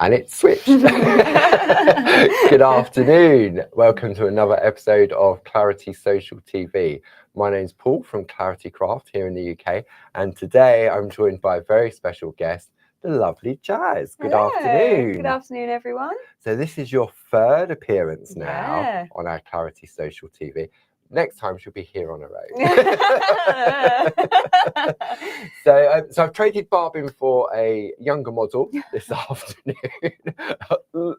And it's switched. Good afternoon. Welcome to another episode of Clarity Social TV. My name's Paul from Clarity Craft here in the UK. And today I'm joined by a very special guest, the lovely Jazz. Good afternoon. Good afternoon, everyone. So this is your third appearance now on our Clarity Social TV. Next time she'll be here on her own. So I've traded Barb in for a younger model this afternoon. No,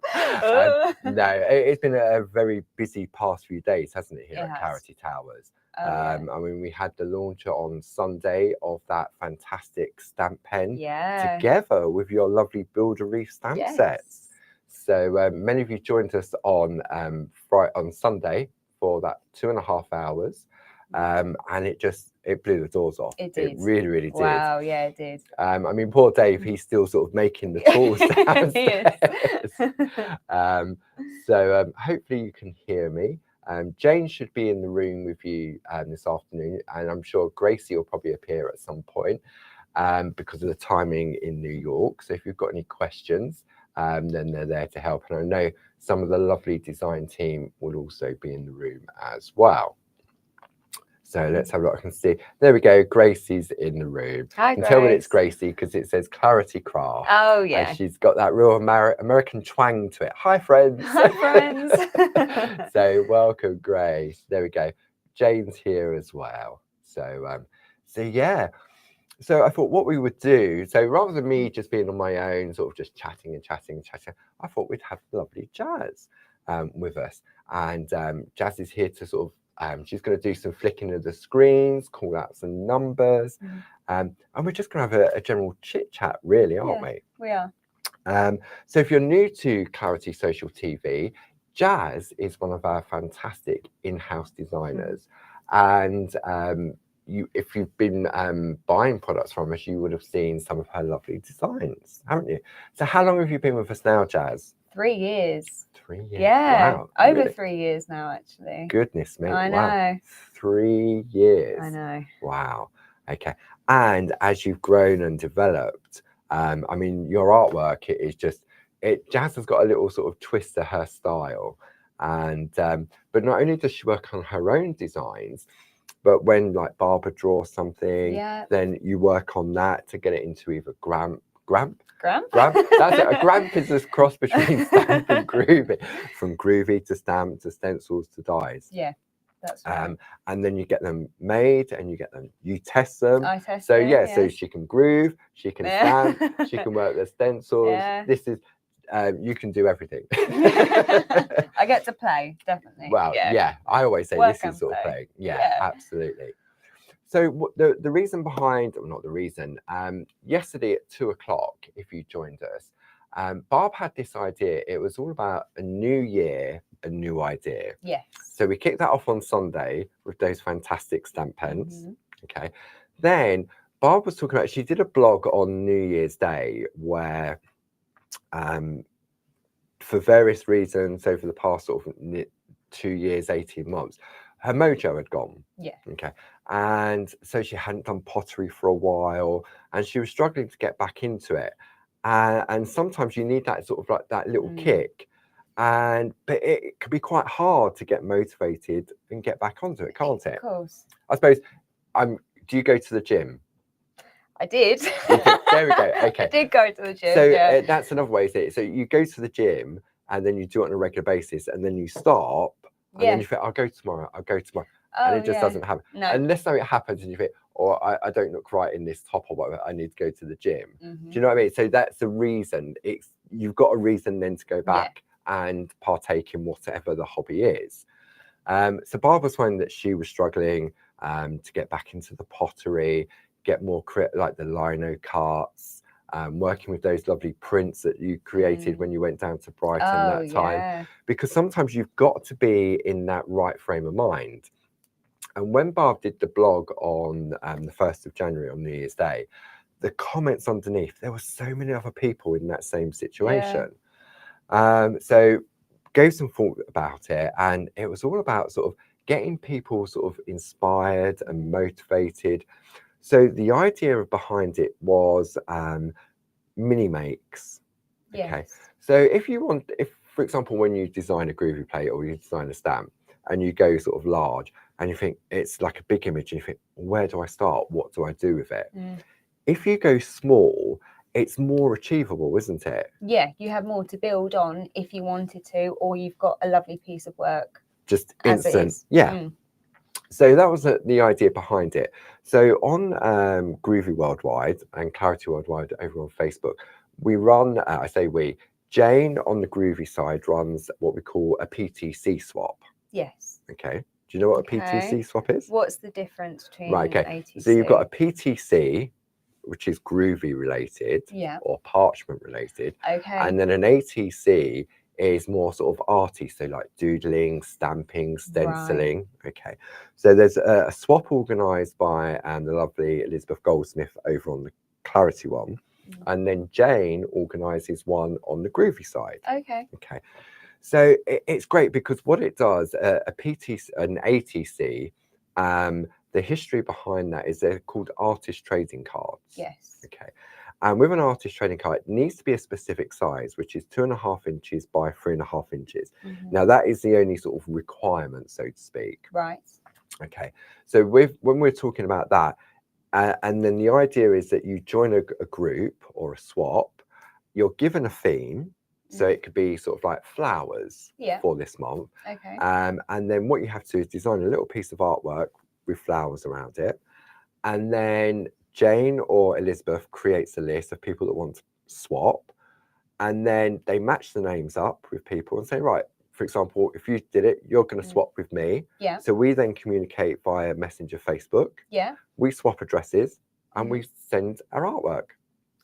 it's been a very busy past few days, hasn't it, here at Clarity Towers? I mean, we had the launch on Sunday of that fantastic stamp pen together with your lovely Builder Reef stamp sets. So many of you joined us on Sunday for that 2.5 hours, and it blew the doors off. It did. It really did. Wow, yeah, it did. I mean, poor Dave, he's still sort of making the tools downstairs. So hopefully you can hear me. Jane should be in the room with you this afternoon, and I'm sure Gracie will probably appear at some point because of the timing in New York. So if you've got any questions, then they're there to help. And I know some of the lovely design team will also be in the room as well. So let's have a look. I can see. There we go. Gracie's in the room. Hi, you can tell when it's Gracie because it says Clarity Craft. Oh, yeah. And she's got that real American twang to it. Hi, friends. Hi, friends. So welcome, Grace. There we go. Jane's here as well. So yeah. So I thought what we would do, so rather than me just being on my own, sort of just chatting, I thought we'd have lovely Jazz with us. And Jazz is here to sort of, she's going to do some flicking of the screens, call out some numbers, and we're just going to have a general chit chat, really, aren't we? We are. So if you're new to Clarity Social TV, Jazz is one of our fantastic in-house designers, and if you've been buying products from us, you would have seen some of her lovely designs, haven't you? So how long have you been with us now, Jazz? 3 years. 3 years. Yeah, wow, over really? 3 years now, actually. Goodness me. I know. Wow. 3 years. I know. Wow. Okay. And as you've grown and developed, I mean, your artwork Jazz has got a little sort of twist to her style. And but not only does she work on her own designs, but when like Barbara draws something, then you work on that to get it into either Gramp? That's it. A Gramp is this cross between stamp and groovy. From groovy to stamp to stencils to dies. Yeah, that's right. And then you get them made and you test them. I test so them, so she can groove, she can stamp, she can work the stencils. This is you can do everything. I get to play, definitely. Well, yeah, I always say this is sort of playing. Yeah, absolutely. So the reason behind, or not the reason, yesterday at 2:00, if you joined us, Barb had this idea. It was all about a new year, a new idea. Yes. So we kicked that off on Sunday with those fantastic stamp pens. Okay. Then Barb was talking about, she did a blog on New Year's Day where for various reasons over the past sort of 2 years, 18 months, her mojo had gone. Yeah. Okay. And so she hadn't done pottery for a while and she was struggling to get back into it. And sometimes you need that sort of like that little kick. But it can be quite hard to get motivated and get back onto it, can't it? Of course. I suppose, do you go to the gym? I did. There we go. Okay. I did go to the gym. So that's another way to say it. So you go to the gym and then you do it on a regular basis and then you stop and then you think, I'll go tomorrow. And it just doesn't happen. No. Unless something happens and you think, I don't look right in this top or whatever, I need to go to the gym. Do you know what I mean? So that's the reason. You've got a reason then to go back and partake in whatever the hobby is. So Barb was finding that she was struggling to get back into the pottery, get more like the lino carts, working with those lovely prints that you created when you went down to Brighton that time. Because sometimes you've got to be in that right frame of mind. And when Barb did the blog on the 1st of January on New Year's Day, the comments underneath, there were so many other people in that same situation. So gave some thought about it, and it was all about sort of getting people sort of inspired and motivated. So the idea behind it was mini makes. Yes. Okay. So if you want, for example, when you design a groovy plate or you design a stamp and you go sort of large and you think it's like a big image and you think, where do I start? What do I do with it? If you go small, it's more achievable, isn't it? Yeah, you have more to build on if you wanted to, or you've got a lovely piece of work. Just instant. Yeah. So that was the idea behind it. So on Groovy Worldwide and Clarity Worldwide over on Facebook, we run, I say we, Jane on the Groovy side runs what we call a PTC swap. Yes. Okay. Do you know what a PTC swap is? What's the difference between ATC? So you've got a PTC, which is groovy related or parchment related. Okay. And then an ATC is more sort of arty, so like doodling, stamping, stenciling. Right. Okay. So there's a swap organised by the lovely Elizabeth Goldsmith over on the Clarity one. And then Jane organises one on the groovy side. Okay. Okay. So it's great because what it does, an ATC, the history behind that is they're called artist trading cards. Yes. Okay. And with an artist trading card, it needs to be a specific size, which is 2.5 inches by 3.5 inches. Now, that is the only sort of requirement, so to speak. Right. Okay. So when we're talking about that, and then the idea is that you join a group or a swap, you're given a theme. So it could be sort of like flowers for this month. Okay. And then what you have to do is design a little piece of artwork with flowers around it. And then Jane or Elizabeth creates a list of people that want to swap. And then they match the names up with people and say, right, for example, if you did it, you're going to swap with me. Yeah. So we then communicate via Messenger Facebook. Yeah. We swap addresses and we send our artwork.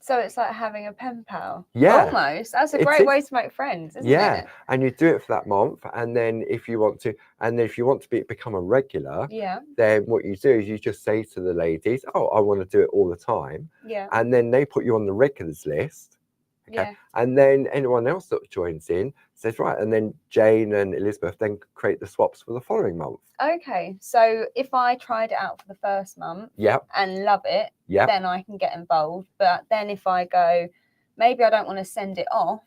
So it's like having a pen pal. Yeah. Almost. That's a great way to make friends, isn't it? Yeah. And you do it for that month. And then if you want to, become a regular, then what you do is you just say to the ladies, oh, I want to do it all the time. Yeah. And then they put you on the regulars list. Okay. Yeah. And then anyone else that joins in says, right. And then Jane and Elizabeth then create the swaps for the following month. Okay. So if I tried it out for the first month and love it, then I can get involved. But then if I go, maybe I don't want to send it off,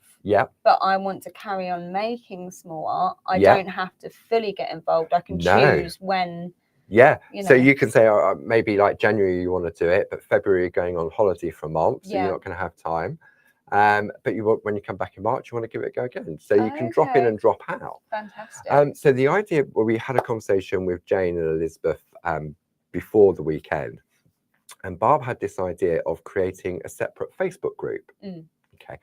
but I want to carry on making small art, I don't have to fully get involved. I can choose when. Yeah. So you can say, maybe like January you want to do it, but February you're going on holiday for a month, so you're not going to have time. But when you come back in March, you want to give it a go again. So you can drop in and drop out. Fantastic. So the idea, we had a conversation with Jane and Elizabeth before the weekend, and Barb had this idea of creating a separate Facebook group. Okay.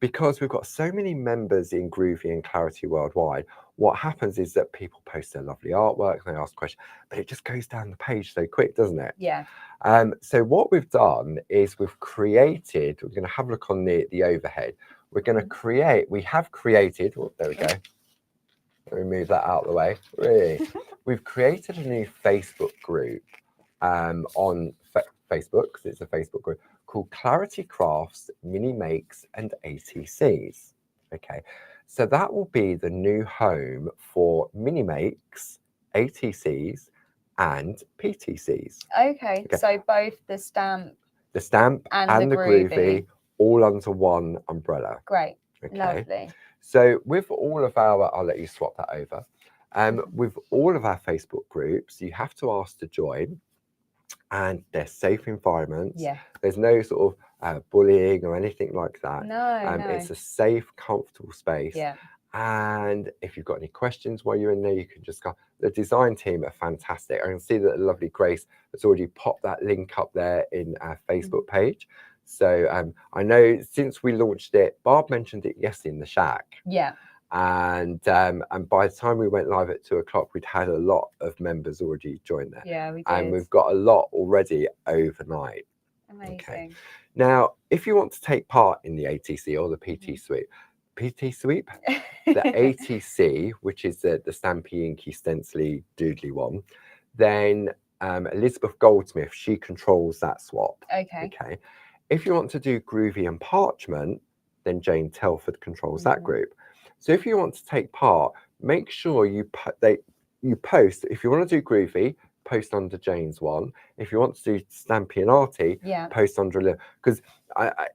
Because we've got so many members in Groovy and Clarity Worldwide, what happens is that people post their lovely artwork and they ask questions, but it just goes down the page so quick, doesn't it? Yeah. So what we've done is we're going to have a look on the overhead. We're going to create, oh, there we go. Let me move that out of the way. Really. We've created a new Facebook group on Facebook, because it's a Facebook group, called Clarity Crafts, Mini Makes and ATCs. Okay, so that will be the new home for mini makes, ATCs and PTCs. Okay, so both the stamp and the groovy all under one umbrella. Great. Okay. Lovely. So with all of I'll let you swap that over. With all of our Facebook groups, you have to ask to join, and they're safe environments. Yeah. There's no sort of bullying or anything like that. No. It's a safe, comfortable space. Yeah. And if you've got any questions while you're in there, you can just go. The design team are fantastic. I can see that the lovely Grace has already popped that link up there in our Facebook page. So I know since we launched it, Barb mentioned it yesterday in the shack. Yeah. And by the time we went live at 2 o'clock, we'd had a lot of members already join there. Yeah, we did. And we've got a lot already overnight. Amazing. Okay. Now, if you want to take part in the ATC or the PT sweep, the ATC, which is the Stampy, Inky, Stencily, Doodly one, then Elizabeth Goldsmith, she controls that swap. Okay. If you want to do Groovy and Parchment, then Jane Telford controls that group. So if you want to take part, make sure you post. If you want to do Groovy, post under Jane's one. If you want to do Stampy and Arty, post under a little. Because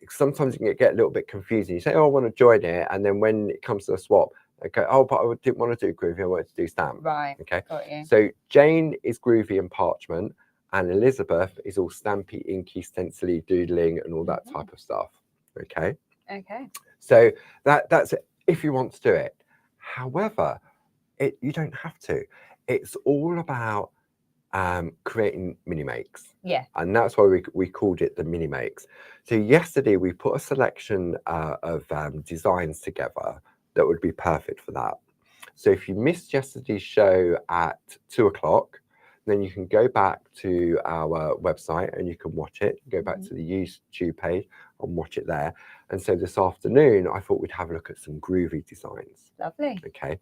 sometimes you can get a little bit confusing. You say, oh, I want to join it. And then when it comes to a swap, okay, oh, but I didn't want to do groovy, I wanted to do stamp. Right. Okay. Got you. So Jane is groovy and parchment, and Elizabeth is all stampy, inky, stencily, doodling, and all that type of stuff. Okay. Okay. So that's it, if you want to do it. However, you don't have to. It's all about creating mini makes. Yeah. And that's why we called it the mini makes. So yesterday we put a selection of designs together that would be perfect for that. So if you missed yesterday's show at 2 o'clock, then you can go back to our website and you can watch it. Go back to the YouTube page and watch it there. And so this afternoon, I thought we'd have a look at some groovy designs. Lovely. Okay.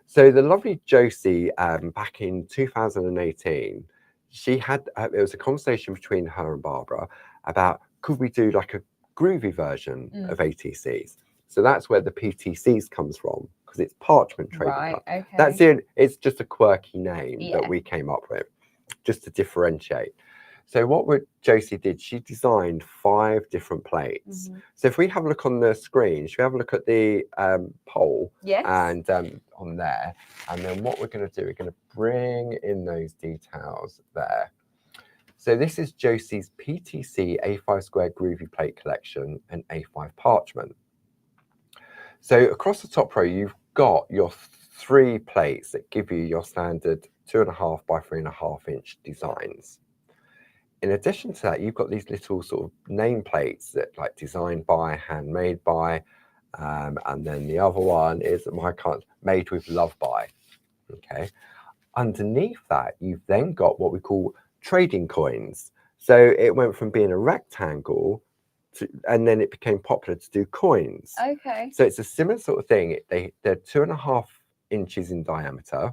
So the lovely Josie, back in 2018, she had, there was a conversation between her and Barbara about, could we do like a groovy version of ATCs? So that's where the PTCs comes from, because it's parchment trading card. Okay. That's it. It's just a quirky name that we came up with, just to differentiate. So what Josie did, she designed 5 different plates. So if we have a look on the screen, should we have a look at the poll? Yes. And on there, and then what we're going to do, we're going to bring in those details there. So this is Josie's PTC A5 square groovy plate collection and A5 parchment. So across the top row, you've got your 3 plates that give you your standard 2.5 by 3.5 inch designs. In addition to that, you've got these little sort of name plates that like designed by, handmade by, and then the other one is made with love by. Okay. Underneath that, you've then got what we call trading coins. So it went from being a rectangle and then it became popular to do coins. Okay. So it's a similar sort of thing. They're 2.5 inches in diameter,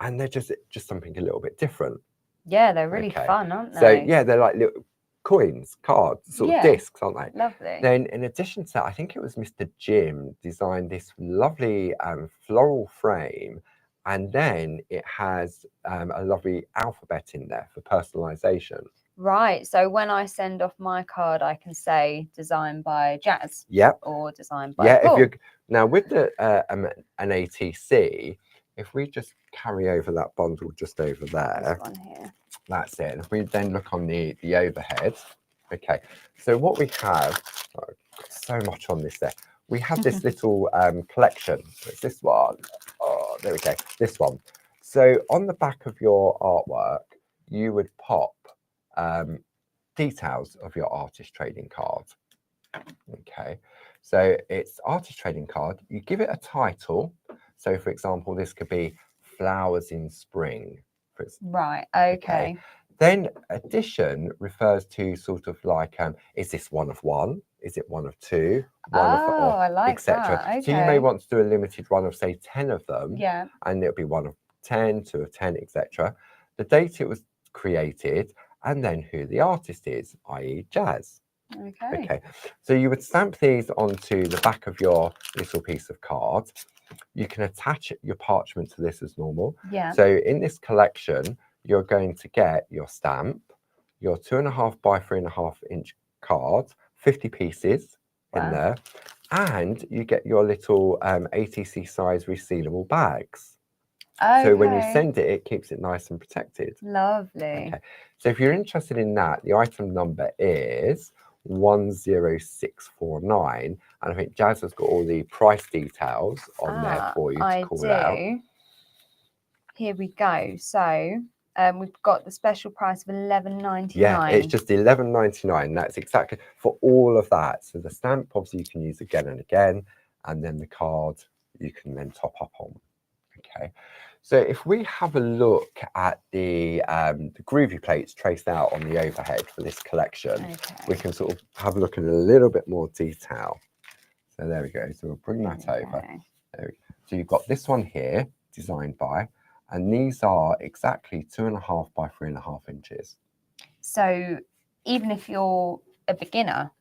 and they're just something a little bit different. Yeah, they're really fun, aren't they? So yeah, they're like little coins, cards, sort of discs, aren't they? Lovely. Then in addition to that, I think it was Mr. Jim designed this lovely floral frame, and then it has a lovely alphabet in there for personalization. Right. So when I send off my card, I can say designed by Jazz. Yep. Or designed by Paul. If you're now with the an ATC, if we just carry over that bundle just over there. This one here. That's it. If we then look on the overhead, okay. So what we have, so much on this there. We have this little collection. It's this one. Oh, there we go. This one. So on the back of your artwork, you would pop details of your artist trading card. Okay. So it's artist trading card. You give it a title. So for example, this could be Flowers in Spring. Right. Okay. Then addition refers to sort of like, is this one of one? Is it one of two? I like etc. that. Okay. So you may want to do a limited run of say 10 of them. Yeah. And it'll be 1 of 10, 2 of 10, etc. The date it was created, and then who the artist is, i.e. Jazz. Okay. So you would stamp these onto the back of your little piece of card. You can attach your parchment to this as normal. Yeah. So in this collection, you're going to get your stamp, your 2.5 by 3.5 inch card, 50 pieces in there, and you get your little ATC size resealable bags. Okay. So when you send it, it keeps it nice and protected. Lovely. Okay. So if you're interested in that, the item number is 10649, and I think Jazz has got all the price details on there for you to call it out. Here we go. So we've got the special price of $11.99. Yeah, it's just $11.99. That's exactly for all of that. So the stamp, obviously, you can use again and again, and then the card you can then top up on. Okay. So if we have a look at the groovy plates traced out on the overhead for this collection, we can sort of have a look in a little bit more detail. So there we go. So we'll bring that over. There we go. So you've got this one here, designed by, and these are exactly 2.5 by 3.5 inches. So even if you're a beginner,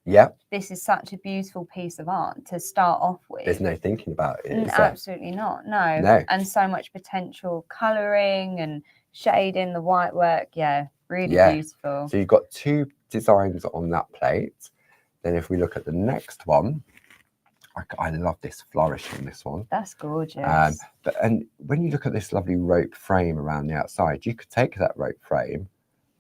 this is such a beautiful piece of art to start off with. There's no thinking about it. Absolutely not. No. And so much potential colouring and shading, the white work. Yeah, really beautiful. So you've got 2 designs on that plate. Then if we look at the next one, I love this flourish on this one. That's gorgeous. And when you look at this lovely rope frame around the outside, you could take that rope frame,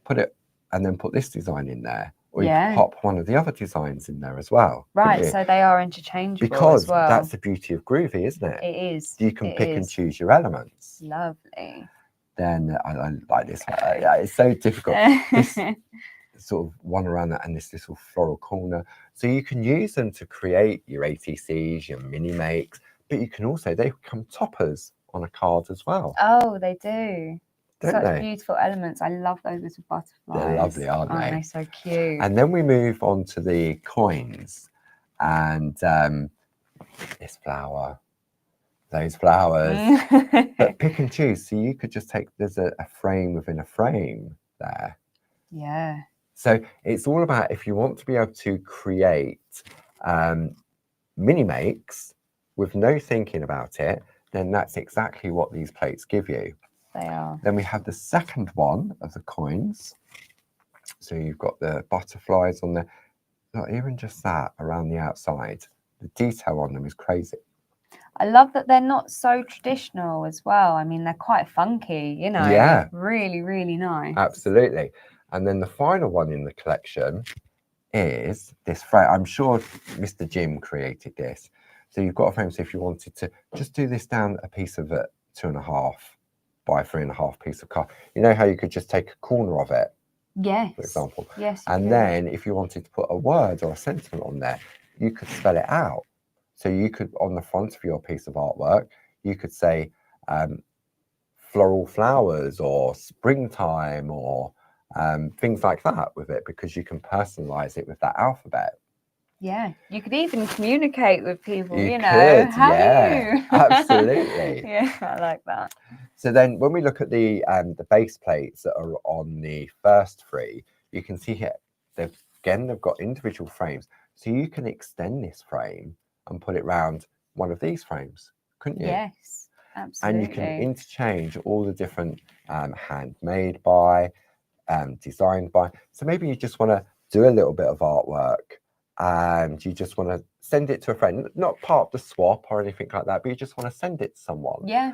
put it, and then put this design in there. Or you could pop one of the other designs in there as well. Right, so they are interchangeable because as well. That's the beauty of Groovy, isn't it? It is. You can pick and choose your elements. Lovely. Then I like this one. It's so difficult. This sort of one around that and this little floral corner. So you can use them to create your ATCs, your mini makes, but you can also, they become toppers on a card as well. Oh, they do. Don't Such beautiful elements. I love those little butterflies. They're lovely, aren't they? Aren't they so cute? And then we move on to the coins and this flower, those flowers, but pick and choose. So you could just take, there's a frame within a frame there. Yeah. So it's all about, if you want to be able to create mini makes with no thinking about it, then that's exactly what these plates give you. They are. Then we have the second one of the coins. So you've got the butterflies on there. Not even just that around the outside. The detail on them is crazy. I love that they're not so traditional as well. I mean, they're quite funky, you know. Yeah. Really, really nice. Absolutely. And then the final one in the collection is this frame. I'm sure Mr. Jim created this. So you've got a frame. So if you wanted to just do this down a piece of it, 2.5 by 3.5 piece of card. You know how you could just take a corner of it? Yes. For example. Yes. And then if you wanted to put a word or a sentiment on there, you could spell it out. So you could, on the front of your piece of artwork, you could say floral flowers or springtime or things like that with it, because you can personalize it with that alphabet. Yeah, you could even communicate with people, you know. Could, How are you? Absolutely. Yeah, I like that. So then when we look at the base plates that are on the first three, you can see here, they've got individual frames. So you can extend this frame and put it round one of these frames, couldn't you? Yes, absolutely. And you can interchange all the different handmade by, designed by. So maybe you just want to do a little bit of artwork and you just want to send it to a friend, not part of the swap or anything like that, but you just want to send it to someone. Yeah.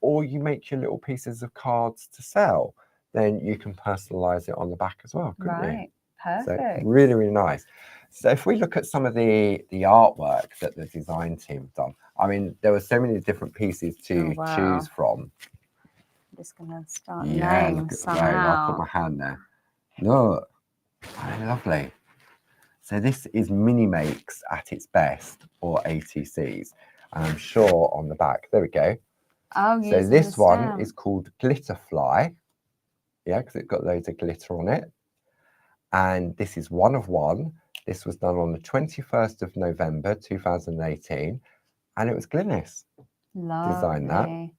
Or you make your little pieces of cards to sell, then you can personalize it on the back as well, couldn't you? Right, perfect. So really, really nice. So if we look at some of the artwork that the design team have done, I mean, there were so many different pieces to choose from. I'm just going to start laying some out. I'll put my hand there. Look, oh, lovely. So this is mini makes at its best, or ATCs. And I'm sure on the back, there we go. Oh, so this one is called Glitter Fly. Yeah, because it's got loads of glitter on it. And this is one of one. This was done on the 21st of November, 2018. And it was Glynis. Designed that. You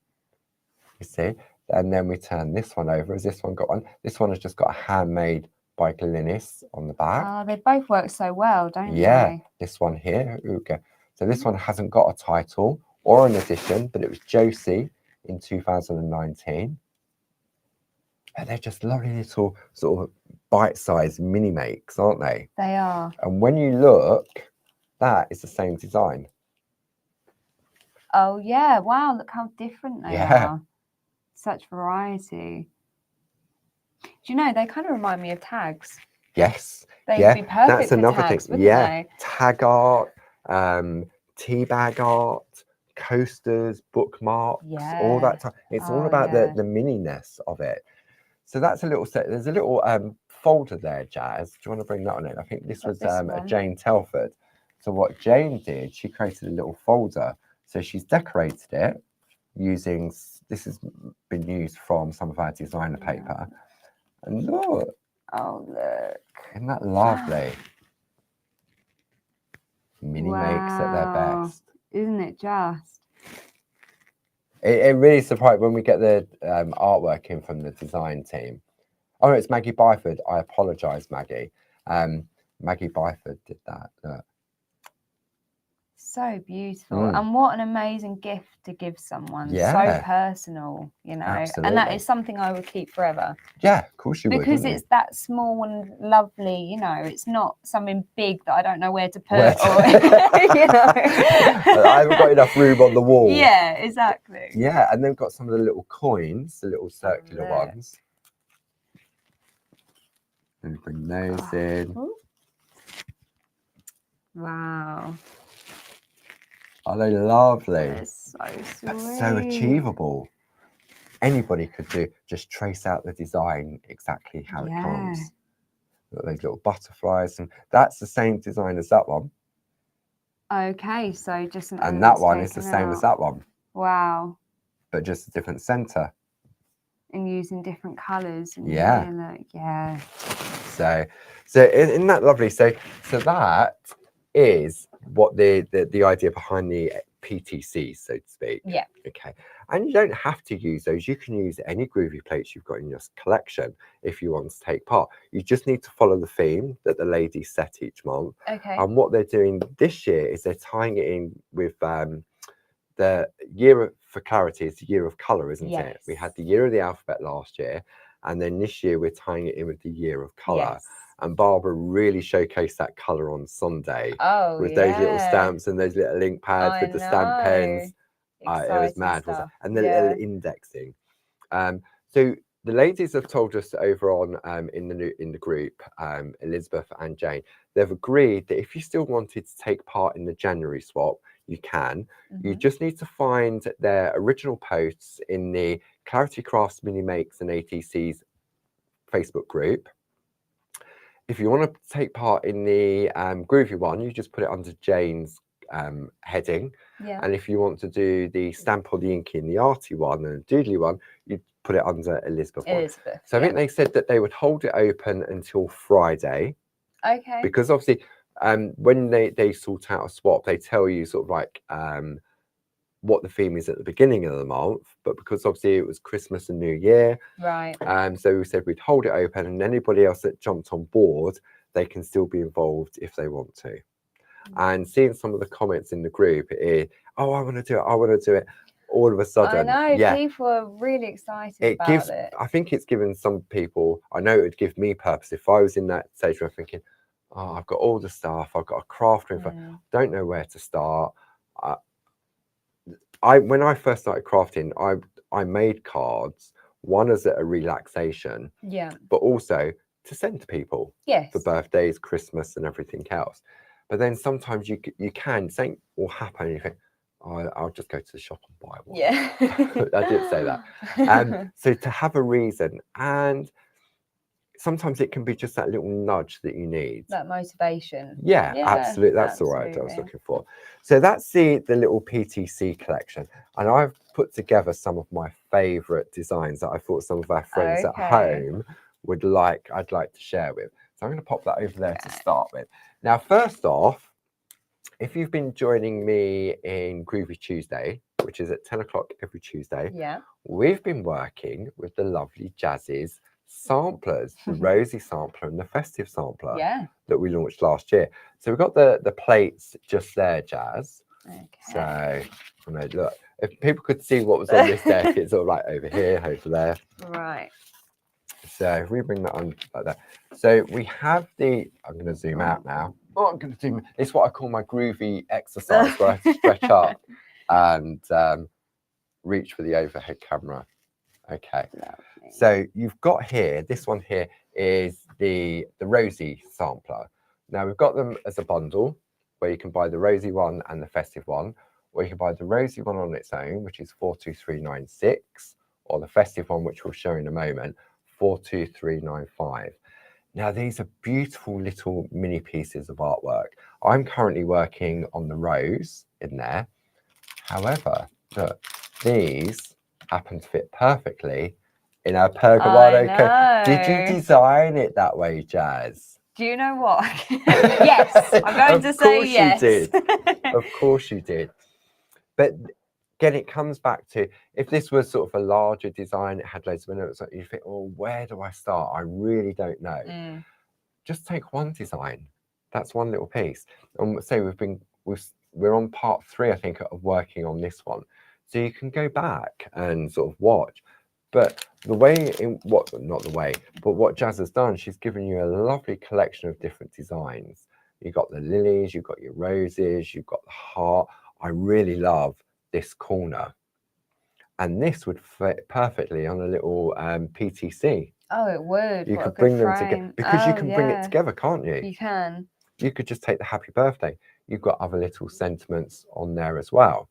see? And then we turn this one over. Has this one got one? This one has just got a handmade by Glynis on the back. Oh, they both work so well, don't they? Yeah, this one here. Okay. So this one hasn't got a title or an edition, but it was Josie in 2019. And they're just lovely little sort of bite-sized mini makes, aren't they? They are. And when you look, that is the same design. Oh, yeah. Wow, look how different they are. Such variety. Do you know, they kind of remind me of tags. Yes. They'd be perfect that's another tags, thing. They? Tag art, tea bag art, coasters, bookmarks, all that time. It's all about the mininess of it. So that's a little set. There's a little folder there, Jazz. Do you want to bring that on in? I think this was a Jane Telford. So what Jane did, she created a little folder. So she's decorated it using, this has been used from some of our designer paper. And look. Oh, look. Isn't that lovely? Mini makes at their best. Isn't it just? It really surprised when we get the artwork in from the design team. Oh, no, it's Maggie Byford. I apologise, Maggie. Maggie Byford did that. Look. so beautiful. And what an amazing gift to give someone. So personal, you know. Absolutely. And that is something I would keep forever. Yeah, of course you would. Because it's that small and lovely, you know, it's not something big that I don't know where to put. Or, you know. I haven't got enough room on the wall. Yeah, exactly. Yeah, and then got some of the little coins, the little circular ones. And bring those in. Wow. Are they lovely? They're so sweet. But so achievable. Anybody could just trace out the design exactly how it comes. Got those little butterflies, and that's the same design as that one. Okay, so just and that one is the same as that one. Wow. But just a different center. And using different colours. Yeah. Yeah. So isn't that lovely? So that is what the idea behind the PTC, so to speak. Yeah. Okay. And you don't have to use those. You can use any groovy plates you've got in your collection if you want to take part. You just need to follow the theme that the ladies set each month. Okay. And what they're doing this year is they're tying it in with the year for clarity is the year of colour, isn't it? We had the year of the alphabet last year, and then this year we're tying it in with the year of colour. Yes. And Barbara really showcased that colour on Sunday with those little stamps and those little ink pads with the stamp pens. It was mad, wasn't it? And the little indexing. So the ladies have told us over on in the group, Elizabeth and Jane, they've agreed that if you still wanted to take part in the January swap, you can. You just need to find their original posts in the Clarity Crafts Mini Makes and ATC's Facebook group. If you want to take part in the groovy one, you just put it under Jane's heading. Yeah. And if you want to do the stamp or the inky and the arty one and the doodly one, you put it under Elizabeth one. So I think they said that they would hold it open until Friday. Okay. Because obviously when they sort out a swap, they tell you sort of like what the theme is at the beginning of the month, but because obviously it was Christmas and New Year, right? So we said we'd hold it open, and anybody else that jumped on board, they can still be involved if they want to. And seeing some of the comments in the group is, oh, I want to do it, I want to do it. All of a sudden, I know people are really excited about it. I think it's given some people. I know it would give me purpose if I was in that stage where I'm thinking, oh, I've got all the stuff, I've got a craft room, don't know where to start. When I first started crafting, I made cards, one as a relaxation, but also to send to people for birthdays, Christmas, and everything else. But then sometimes you can, something will happen, and you think, oh, I'll just go to the shop and buy one. Yeah, I did say that. So to have a reason, and sometimes it can be just that little nudge that you need. That motivation. Yeah, absolutely. That's the word I was looking for. So that's the little PTC collection. And I've put together some of my favourite designs that I thought some of our friends at home would I'd like to share with. So I'm going to pop that over there to start with. Now, first off, if you've been joining me in Groovy Tuesday, which is at 10 o'clock every Tuesday, we've been working with the lovely Jazz's samplers, the Rosie sampler and the Festive sampler that we launched last year. So we've got the plates just there, Jazz. So look, if people could see what was on this deck, it's all right over here, over there. Right. So if we bring that on like that. So we have I'm going to zoom out now. Oh, I'm going to zoom. It's what I call my groovy exercise, where I stretch up and reach for the overhead camera. Okay. Lovely. So you've got here, this one here is the Rosie sampler. Now we've got them as a bundle where you can buy the Rosie one and the Festive one, or you can buy the Rosie one on its own, which is 42396, or the Festive one, which we'll show in a moment, 42395. Now these are beautiful little mini pieces of artwork. I'm currently working on the rose in there. However, look, these happen to fit perfectly in our pergamano coat. Did you design it that way, Jazz? Do you know what? Yes, I'm going to say yes. Of course you did. Of course you did. But again, it comes back to, if this was sort of a larger design, it had loads of minutes, you think, oh, where do I start? I really don't know. Just take one design. That's one little piece. And say we've we're on part 3, I think, of working on this one. So you can go back and sort of watch. But the way what Jazz has done, she's given you a lovely collection of different designs. You've got the lilies, you've got your roses, you've got the heart. I really love this corner. And this would fit perfectly on a little PTC. Oh, it would. You could bring them together because you can bring it together, can't you? You can. You could just take the happy birthday. You've got other little sentiments on there as well.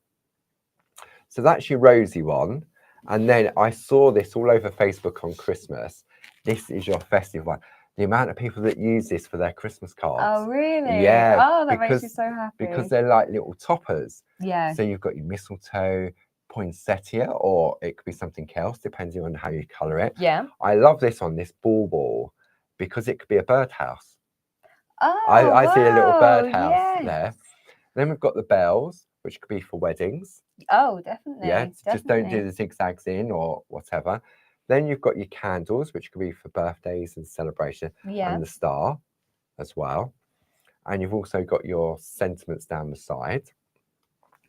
So that's your rosy one. And then I saw this all over Facebook on Christmas. This is your festive one. The amount of people that use this for their Christmas cards. Oh, really? Yeah. Oh, that makes you so happy. Because they're like little toppers. Yeah. So you've got your mistletoe, poinsettia, or it could be something else, depending on how you colour it. Yeah. I love this one, this ball, because it could be a birdhouse. Oh, I see a little birdhouse there. Then we've got the bells, which could be for weddings. Oh, definitely. Yeah, definitely. Just don't do the zigzags in or whatever. Then you've got your candles, which could be for birthdays and celebration, and the star as well. And you've also got your sentiments down the side,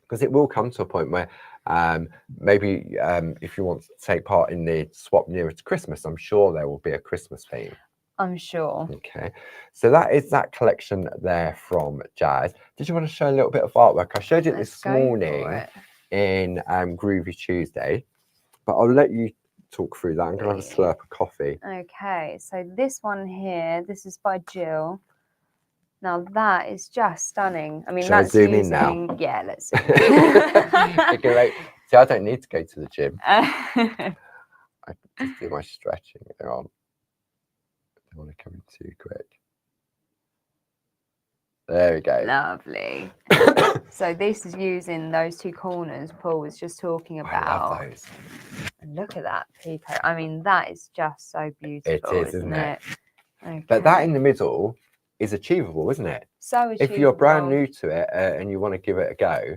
because it will come to a point where maybe if you want to take part in the swap nearer to Christmas, I'm sure there will be a Christmas theme. I'm sure. Okay, so that is that collection there from Jazz. Did you want to show a little bit of artwork? I showed it this morning in Groovy Tuesday, but I'll let you talk through that. I'm going to have a slurp of coffee. Okay, so this one here, this is by Jill. Now that is just stunning. I mean, Shall that's I zoom in now? Yeah, let's zoom in. Okay, see, I don't need to go to the gym. I can just do my stretching. Hang on. I don't want to come in too quick. There we go. Lovely. So this is using those two corners Paul was just talking about. I love those. And look at that peacoat. I mean, that is just so beautiful. It is, isn't it? Okay. But that in the middle is achievable, isn't it? So achievable. If you're brand new to it and you want to give it a go,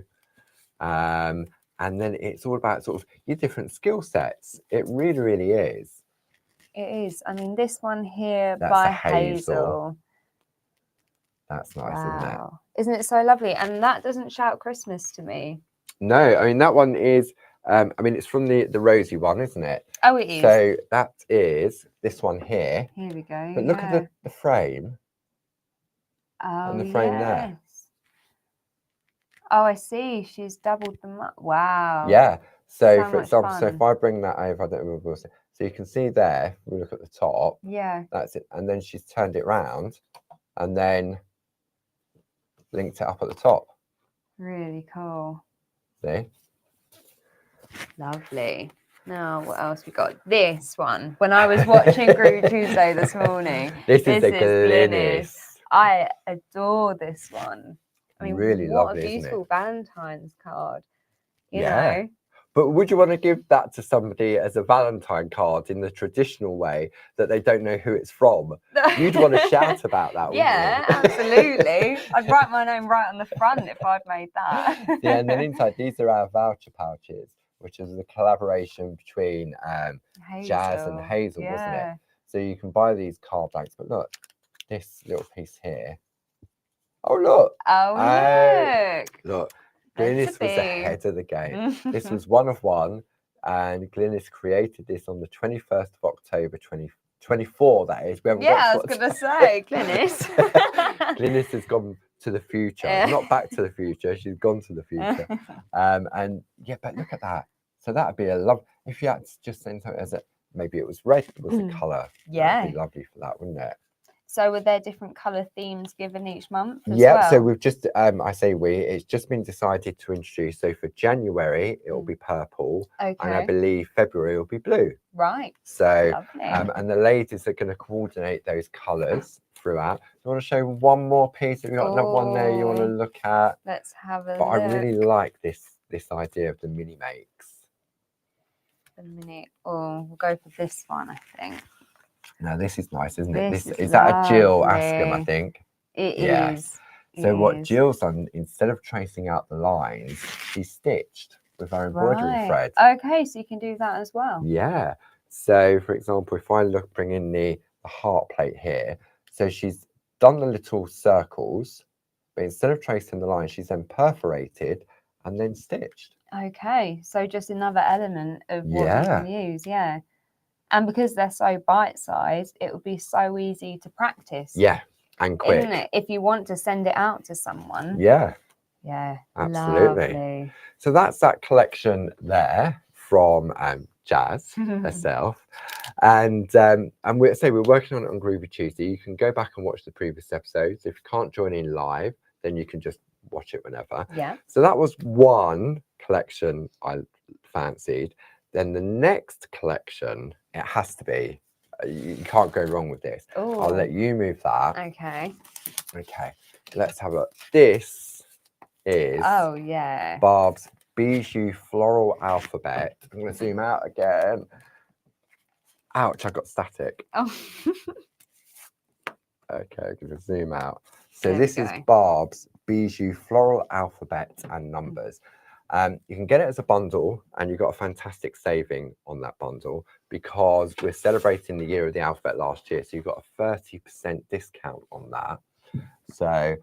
and then it's all about sort of your different skill sets. It really, really is. It is. I mean, this one here That's by a hazel. That's nice, wow. Isn't it so lovely? And that doesn't shout Christmas to me. No, I mean, that one is, I mean, it's from the rosy one, isn't it? Oh, it is. So that is this one here. Here we go. But look at the frame. Oh, and the frame there. Oh, I see. She's doubled them up. Wow. Yeah. So for example, so if I bring that over, I don't remember what. So you can see there, we look at the top. Yeah. That's it. And then she's turned it round and then linked it up at the top. Really cool. See? Lovely. Now, what else we got? This one. When I was watching Groove Tuesday this morning. This is the Glynis. I adore this one. I mean, really what lovely, a beautiful Valentine's card. You yeah. know? But would you want to give that to somebody as a Valentine card in the traditional way that they don't know who it's from? You'd want to shout about that, wouldn't you? Absolutely. I'd write my name right on the front if I'd made that. Yeah, and then inside, these are our voucher pouches, which is the collaboration between Jazz and Hazel, wasn't it? So you can buy these card blanks, but look, this little piece here. Oh, look. Oh, look. Look. Glynis was ahead of the game. This was one of one, and Glynis created this on the 21st of October 2024, that is. We haven't got I was going to say, Glynis. Glynis has gone to the future, not back to the future, she's gone to the future. And yeah, but look at that. So that would be a love, if you had to just send something as maybe it was red, was the colour. Yeah. That'd be lovely for that, wouldn't it? So were there different colour themes given each month as yeah, well? So we've just, it's just been decided to introduce, so for January, it will be purple. Okay. And I believe February will be blue. Right. So, and the ladies are going to coordinate those colours throughout. Do you want to show one more piece? Have you got another one there you want to look at? Let's have a look. But I really like this idea of the mini makes. We'll go for this one, I think. Now this is nice, isn't it? This is that a Jill Askham, I think. It is. So what Jill's done, instead of tracing out the lines, she stitched with her embroidery thread. Okay, so you can do that as well. Yeah. So for example, if I bring in the heart plate here, so she's done the little circles but instead of tracing the line, she's then perforated and then stitched. Okay, so just another element of what you can use, and because they're so bite-sized, it would be so easy to practice. Yeah, and quick. Isn't it? If you want to send it out to someone. Yeah. Yeah, absolutely. Lovely. So that's that collection there from Jazz herself, and we're working on it on Groovy Tuesday. You can go back and watch the previous episodes. If you can't join in live, then you can just watch it whenever. Yeah. So that was one collection I fancied. Then the next collection, it has to be. You can't go wrong with this. Ooh. I'll let you move that. Okay. Okay. Let's have a look. This is Barb's Bijou Floral Alphabet. I'm going to zoom out again. Ouch, I got static. Oh. Okay, I'm going to zoom out. So this is Barb's Bijou Floral Alphabet and Numbers. You can get it as a bundle, and you got a fantastic saving on that bundle because we're celebrating the year of the alphabet last year. So you've got a 30% discount on that. So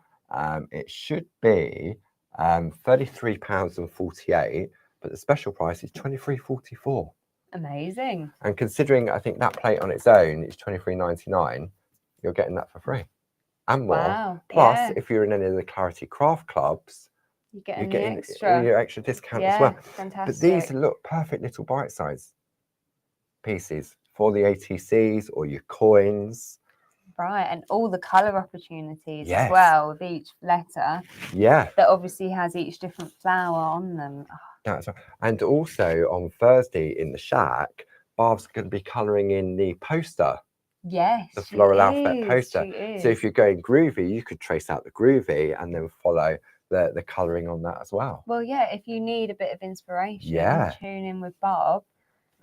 it should be £33.48, but the special price is £23.44. Amazing. And considering I think that plate on its own is £23.99, you're getting that for free and more. Wow. Plus, if you're in any of the Clarity Craft clubs, you're getting your extra discount as well. Fantastic. But these look perfect little bite-sized pieces for the ATCs or your coins. Right, and all the colour opportunities as well with each letter. Yeah. That obviously has each different flower on them. Oh. That's right. And also on Thursday in the shack, Barb's going to be colouring in the poster. Yes, the floral alphabet poster. So if you're going groovy, you could trace out the groovy and then follow the colouring on that as well. Well, yeah, if you need a bit of inspiration, tune in with Barb.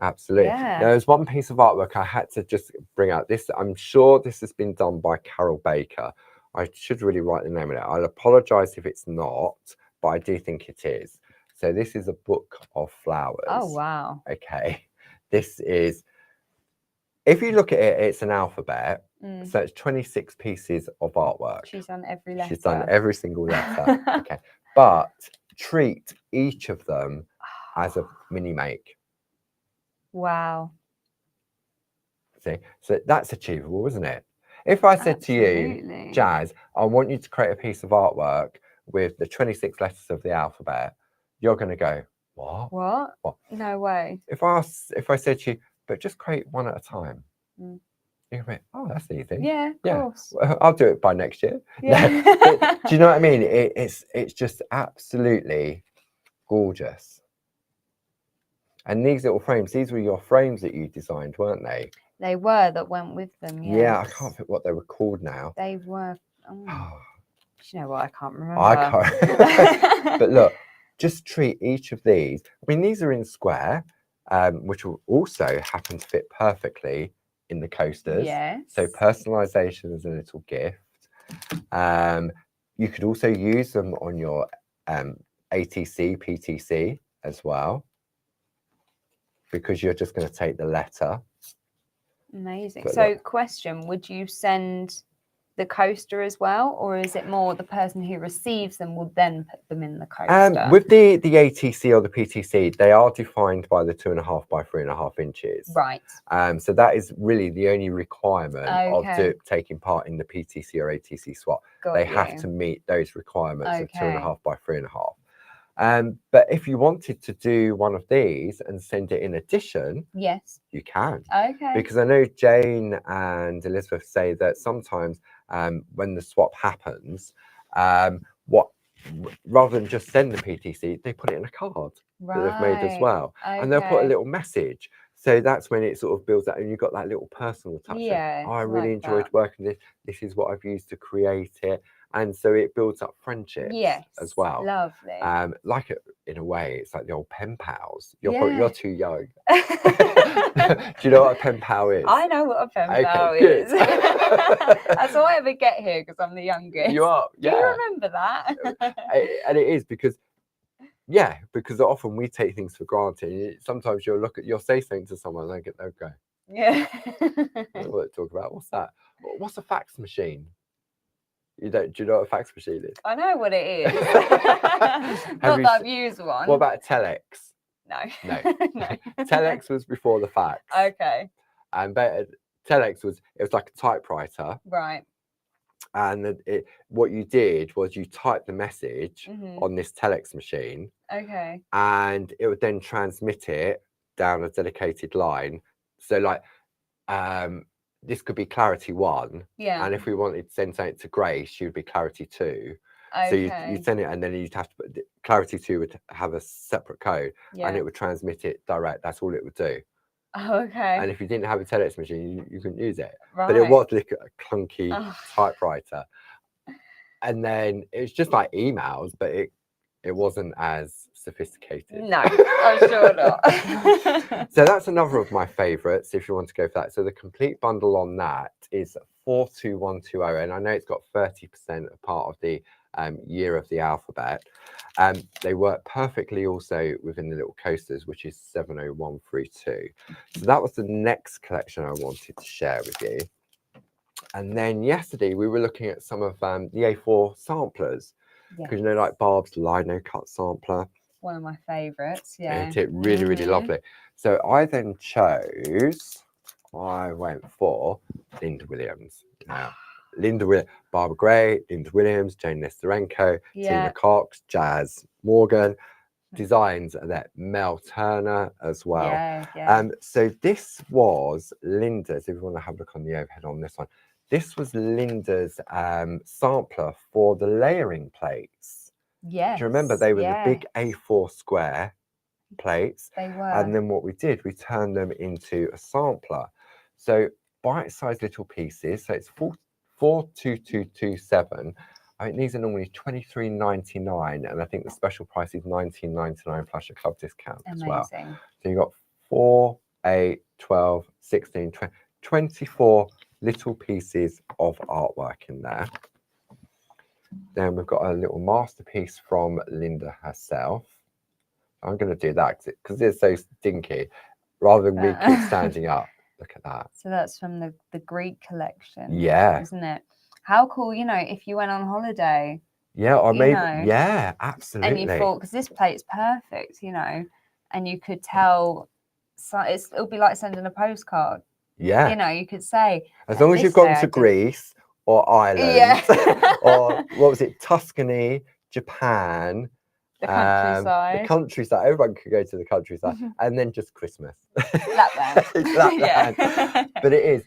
Absolutely. Yeah. Now, there's one piece of artwork I had to just bring out. This, I'm sure this has been done by Carol Baker. I should really write the name of it. I'll apologise if it's not, but I do think it is. So this is a book of flowers. Oh, wow. Okay. This is, if you look at it, it's an alphabet. So it's 26 pieces of artwork. She's done every letter. She's done every single letter. Okay. But treat each of them as a mini make. Wow. See, so that's achievable, isn't it? If I said to you, Jazz, I want you to create a piece of artwork with the 26 letters of the alphabet, you're going to go, what? What? No way. If I said to you, but just create one at a time, you're going, oh, that's easy. Yeah, of course. Well, I'll do it by next year. Yeah. But, do you know what I mean? It's just absolutely gorgeous. And these little frames, these were your frames that you designed, weren't they? They were, that went with them, yes. Yeah, I can't think what they were called now. They were, do you know what, I can't remember. I can't. But look, just treat each of these. I mean, these are in square, which will also happen to fit perfectly in the coasters. Yes. So personalisation is a little gift. You could also use them on your ATC, PTC as well, because you're just going to take the letter. Amazing. But so question, would you send the coaster as well, or is it more the person who receives them will then put them in the coaster? With the ATC or the PTC, they are defined by the 2.5 by 3.5 inches. Right. So that is really the only requirement of taking part in the PTC or ATC swap. They have to meet those requirements of 2.5 by 3.5. But if you wanted to do one of these and send it in addition, yes, you can. Okay. Because I know Jane and Elizabeth say that sometimes when the swap happens, rather than just send the PTC, they put it in a card that they've made as well. Okay. And they'll put a little message. So that's when it sort of builds up and you've got that little personal touch. Yeah. I really enjoyed working this. This is what I've used to create it. And so it builds up friendships as well. Lovely. Like in a way, it's like the old pen pals. You're too young. Do you know what a pen pal is? I know what a pen pal is. That's all I ever get here because I'm the youngest. You are, yeah. Do you remember that? And it is because often we take things for granted. Sometimes you'll say something to someone and they'll go, yeah. I don't know what to talk about. What's that? What's a fax machine? You don't? Do you know what a fax machine is? I know what it is. Not that I've used one. What about telex? No. No. Telex was before the fax. Okay. And telex was like a typewriter. Right. And what you did was you typed the message on this telex machine. Okay. And it would then transmit it down a dedicated line. So like this could be clarity 1. Yeah. And if we wanted to send something to Grace, she would be clarity 2. Okay. So you'd send it, and then you'd have to put clarity 2 would have a separate code, and it would transmit it direct. That's all it would do. Okay. And if you didn't have a telex machine, you couldn't use it. Right. But it was like a clunky typewriter. And then it's just like emails, but it wasn't as sophisticated. No, I'm sure not. So that's another of my favorites if you want to go for that. So the complete bundle on that is 42120, and I know it's got 30% of part of the year of the alphabet. They work perfectly also within the little coasters, which is 70132. So that was the next collection I wanted to share with you. And then yesterday we were looking at some of the A4 samplers, because you know, like Barb's lino cut sampler. One of my favorites. Yeah. It's really, really lovely. So I then I went for Linda Williams. Now, Barbara Gray, Linda Williams, Jane Nesterenko, Tina Cox, Jazz Morgan. Designs are there, Mel Turner as well. So this was Linda's, if you want to have a look on the overhead on this one, this was Linda's sampler for the layering plates. Yes. Do you remember they were the big A4 square plates? They were. And then what we did, we turned them into a sampler. So bite-sized little pieces. So it's 42227. I think these are normally $23.99, and I think the special price is $19.99 plus a club discount as well. So you've got 4, 8, 12, 16, 20, 24 little pieces of artwork in there. Then we've got a little masterpiece from Linda herself. I'm going to do that because it's so stinky. Rather than me keep standing up. Look at that. So that's from the Greek collection. Yeah. Isn't it? How cool, you know, if you went on holiday. Yeah, or maybe, yeah, absolutely. And you thought, because this plate's perfect, you know, and you could tell, so it'll be like sending a postcard. Yeah. You know, you could say. As long as you've gone to Greece or Ireland or what was it, Tuscany, Japan. The countryside. The countryside. Everyone could go to the countryside. And then just Christmas. Lapland. Lapland. But it is.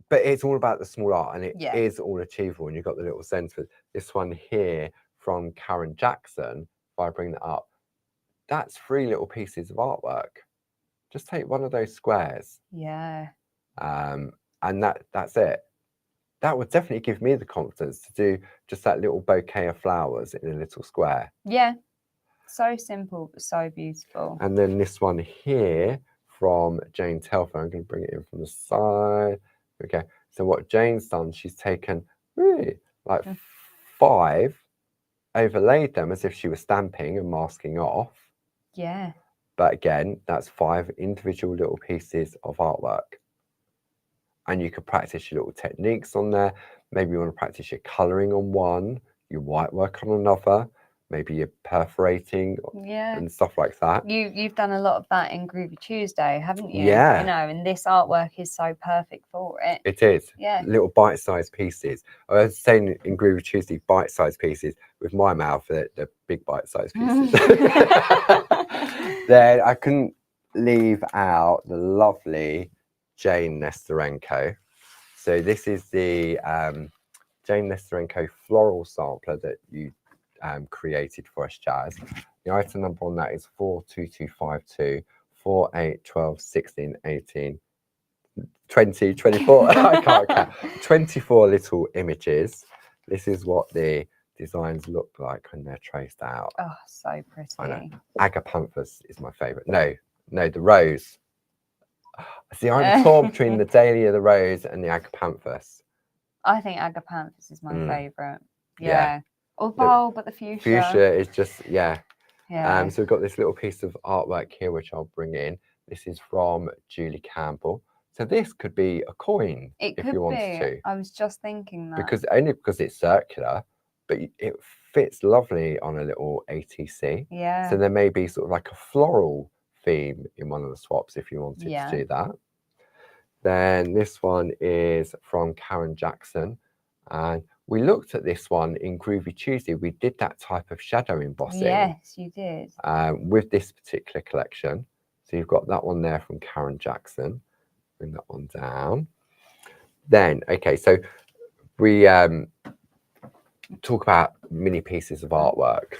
But it's all about the small art, and it is all achievable. And you've got the little sense for this one here from Karen Jackson. If I bring that up, that's 3 little pieces of artwork. Just take one of those squares. Yeah. And that's it. That would definitely give me the confidence to do just that little bouquet of flowers in a little square. Yeah. So simple, but so beautiful. And then this one here from Jane Telfer. I'm going to bring it in from the side. Okay. So what Jane's done, she's taken really like 5, overlaid them as if she was stamping and masking off. Yeah. But again, that's 5 individual little pieces of artwork. And you could practice your little techniques on there. Maybe you want to practice your colouring on one, your white work on another, maybe your perforating and stuff like that. You've done a lot of that in Groovy Tuesday, haven't you? Yeah. You know, and this artwork is so perfect for it. It is. Yeah. Little bite-sized pieces. I was saying in Groovy Tuesday, bite-sized pieces. With my mouth, they're big bite-sized pieces. Then I couldn't leave out the lovely Jane Nesterenko. So this is the Jane Nesterenko floral sampler that you created for us, Jazz. The item number on that is 42252, 4, 8, 12, 16, 18, 20, 24. I can't count. 24 little images. This is what the designs look like when they're traced out. Oh, so pretty. I know. Agapanthus is my favourite. No, the rose. See, I'm torn between the Dahlia, the rose, and the Agapanthus. I think Agapanthus is my favourite. Yeah. Or bulb, but the fuchsia. Fuchsia is just, Yeah. So we've got this little piece of artwork here, which I'll bring in. This is from Julie Campbell. So this could be a coin if you wanted to. I was just thinking that. Because it's circular, but it fits lovely on a little ATC. Yeah. So there may be sort of like a floral theme in one of the swaps if you wanted to do that. Then this one is from Karen Jackson. And we looked at this one in Groovy Tuesday. We did that type of shadow embossing. Yes, you did. With this particular collection. So you've got that one there from Karen Jackson. Bring that one down. Then, okay, so we talk about mini pieces of artwork.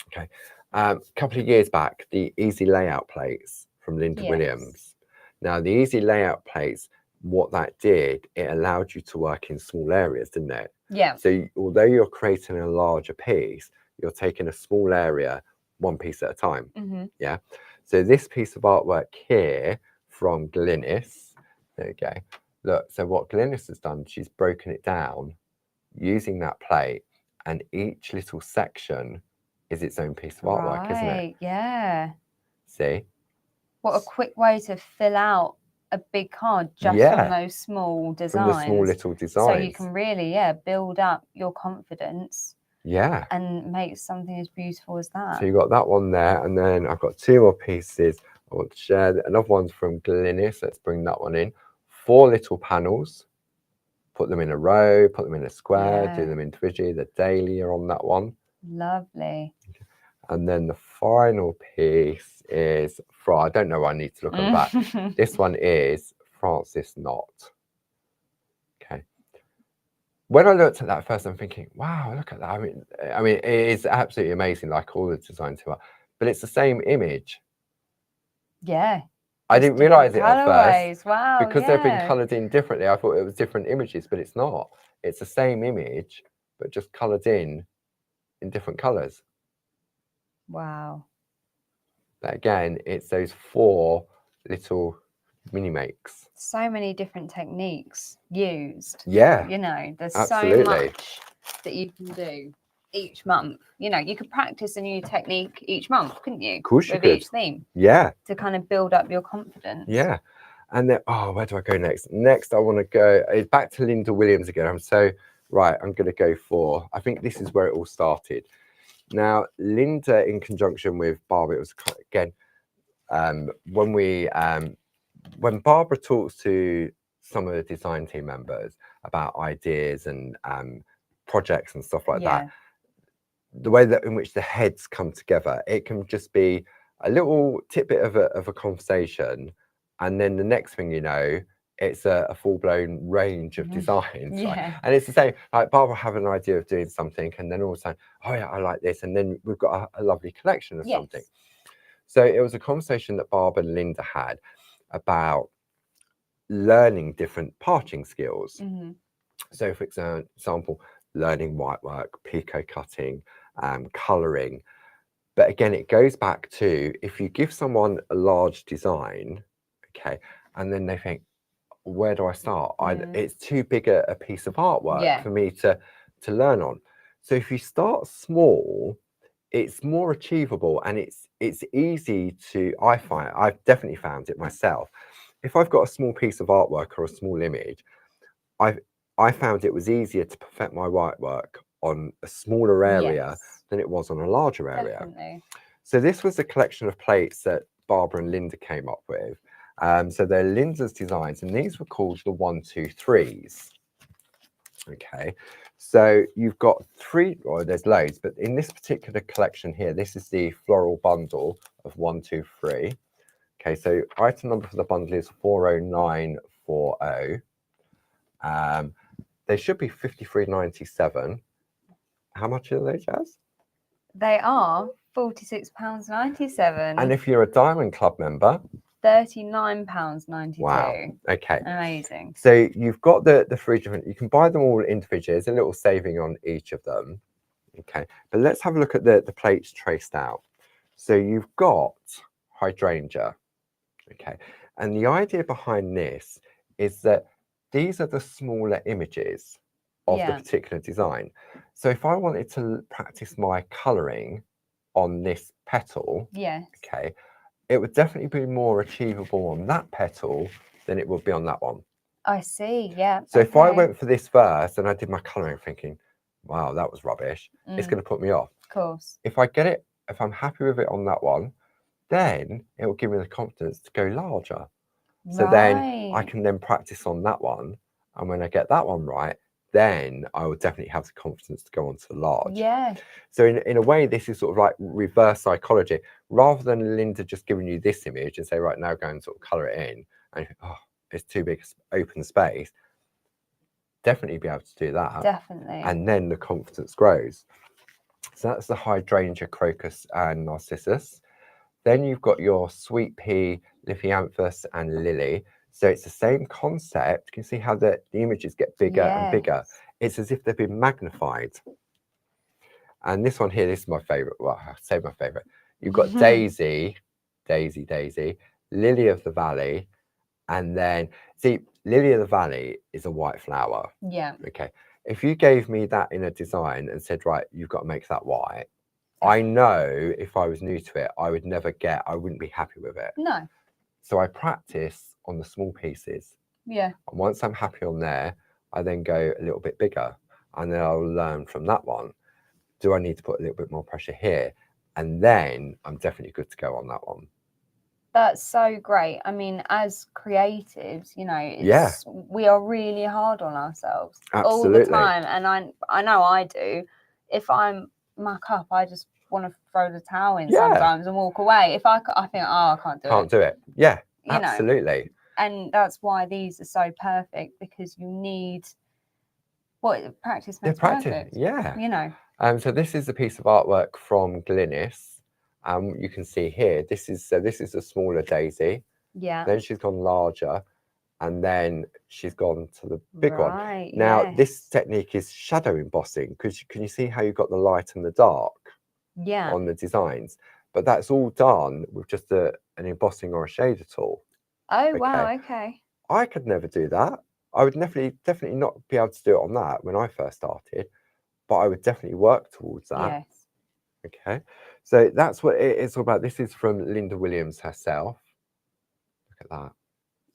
Okay. A couple of years back, the Easy Layout plates from Linda Williams. Now, the Easy Layout plates, what that did, it allowed you to work in small areas, didn't it? Yeah. So although you're creating a larger piece, you're taking a small area, one piece at a time. Yeah. So this piece of artwork here from Glynis, there you go. Look, so what Glynis has done, she's broken it down using that plate, and each little section is its own piece of artwork, isn't it? Yeah. See? What a quick way to fill out a big card just from those small designs. From the small little designs. So you can really, build up your confidence. Yeah. And make something as beautiful as that. So you got that one there, and then I've got two more pieces I want to share. Another one's from Glynis. Let's bring that one in. 4 little panels. Put them in a row, put them in a square, do them individually. The daily are on that one. Lovely. And then the final piece is from, I don't know, I need to look at that. This one is Francis Knott. Okay. When I looked at that first, I'm thinking, wow, look at that. I mean, it is absolutely amazing, like all the designs who are, but it's the same image. Yeah. I didn't realize it at first. Wow, because they've been colored in differently. I thought it was different images, but it's not. It's the same image, but just colored in different colors. Wow. But again, it's those 4 little mini makes. So many different techniques used. Yeah. You know, there's absolutely. so much that you can do each month. You know, you could practice a new technique each month, couldn't you? Of course you could. With each theme. Yeah. To kind of build up your confidence. Yeah. And then, where do I go next? Next, I want to go back to Linda Williams again. I'm going to go for, I think this is where it all started. Now, Linda, in conjunction with Barbara, it was, again, when Barbara talks to some of the design team members about ideas and projects and stuff like that, the way that in which the heads come together, it can just be a little tidbit of a conversation, and then the next thing you know, it's a full-blown range of designs. Right? And it's the same, like Barbara have an idea of doing something, and then all of a sudden, oh yeah, I like this, and then we've got a lovely collection of something. So it was a conversation that Barbara and Linda had about learning different parting skills. So for example, learning white work, picot cutting, colouring. But again, it goes back to, if you give someone a large design, okay, and then they think, where do I start? It's too big a piece of artwork for me to learn on. So if you start small, it's more achievable, and it's easy to, I've definitely found it myself. If I've got a small piece of artwork or a small image, I found it was easier to perfect my white work on a smaller area than it was on a larger area. Definitely. So this was a collection of plates that Barbara and Linda came up with. So they're Linda's designs, and these were called the 1, 2, 3s. Okay, so you've got 3, or there's loads, but in this particular collection here, this is the floral bundle of 1, 2, 3. Okay, so item number for the bundle is 40940. They should be £53.97. How much are they, Jazz? They are £46.97. And if you're a Diamond Club member, £39.92. Wow. Okay. Amazing. So you've got the 3 different, you can buy them all individually. There's a little saving on each of them. Okay. But let's have a look at the plates traced out. So you've got hydrangea. Okay. And the idea behind this is that these are the smaller images of the particular design. So if I wanted to practice my colouring on this petal, okay, it would definitely be more achievable on that petal then it will be on that one. I see, yeah. So if I went for this first and I did my colouring thinking, wow, that was rubbish, it's going to put me off. Of course. If I get it, if I'm happy with it on that one, then it will give me the confidence to go larger. So then I can then practice on that one. And when I get that one right, then I will definitely have the confidence to go on to the large. Yeah. So in a way, this is sort of like reverse psychology. Rather than Linda just giving you this image and say, right, now go and sort of colour it in. And oh, it's too big open space. Definitely be able to do that. Definitely. And then the confidence grows. So that's the hydrangea, crocus and narcissus. Then you've got your sweet pea, lithyanthus and lily. So it's the same concept. You can see how the images get bigger and bigger. It's as if they've been magnified. And this one here, this is my favourite. Well, I say my favourite. You've got Daisy, Lily of the Valley, and then, see, Lily of the Valley is a white flower. Yeah. Okay. If you gave me that in a design and said, right, you've got to make that white, I know if I was new to it, I wouldn't be happy with it. No. So I practice on the small pieces. Yeah. And once I'm happy on there, I then go a little bit bigger and then I'll learn from that one. Do I need to put a little bit more pressure here? And then I'm definitely good to go on that one. That's so great. I mean, as creatives, you know, we are really hard on ourselves all the time. And I know I do. If I'm muck up, I just want to throw the towel in sometimes and walk away. If I think, oh, I can't do it. Yeah, you absolutely. Know? And that's why these are so perfect, because you need practice makes perfect. Yeah. You know. So this is a piece of artwork from Glynis. You can see here, this is a smaller daisy. Yeah. Then she's gone larger, and then she's gone to the big one. Now, this technique is shadow embossing, because can you see how you've got the light and the dark on the designs? But that's all done with just an embossing or a shader tool. Oh, wow, okay. I could never do that. I would definitely not be able to do it on that when I first started, but I would definitely work towards that. Yes. Okay, so that's what it's all about. This is from Linda Williams herself. Look at that.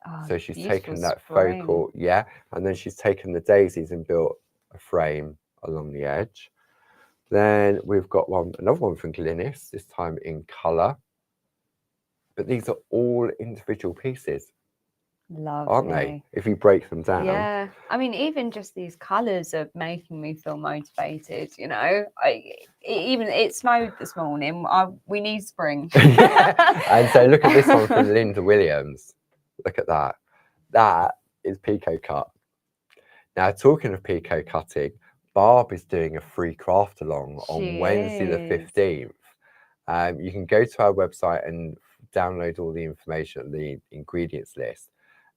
Oh, so she's taken that focal, and then she's taken the daisies and built a frame along the edge. Then we've got another one from Glynis, this time in colour. But these are all individual pieces. Lovely. Aren't they? If you break them down. Yeah. I mean, even just these colours are making me feel motivated, you know. It snowed this morning. We need spring. And so look at this one from Linda Williams. Look at that. That is Pico cut. Now, talking of Pico cutting, Barb is doing a free craft along on Wednesday the 15th. You can go to our website and download all the information, the ingredients list.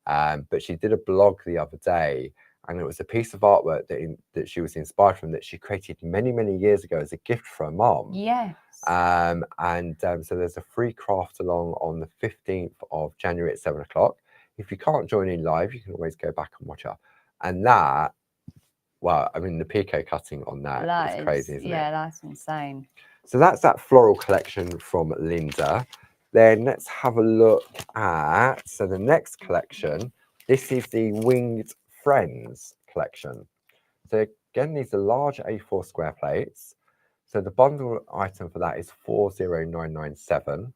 But she did a blog the other day, and it was a piece of artwork that she was inspired from, that she created many, many years ago as a gift for her mom. Yes. So there's a free craft along on the 15th of January at 7 o'clock. If you can't join in live, you can always go back and watch her. And that, well, I mean, the Pico cutting on that is crazy, isn't it? Yeah, that's insane. So that's that floral collection from Linda. Then let's have a look at, so the next collection, this is the Winged Friends collection. So again, these are large A4 square plates. So the bundle item for that is 40997.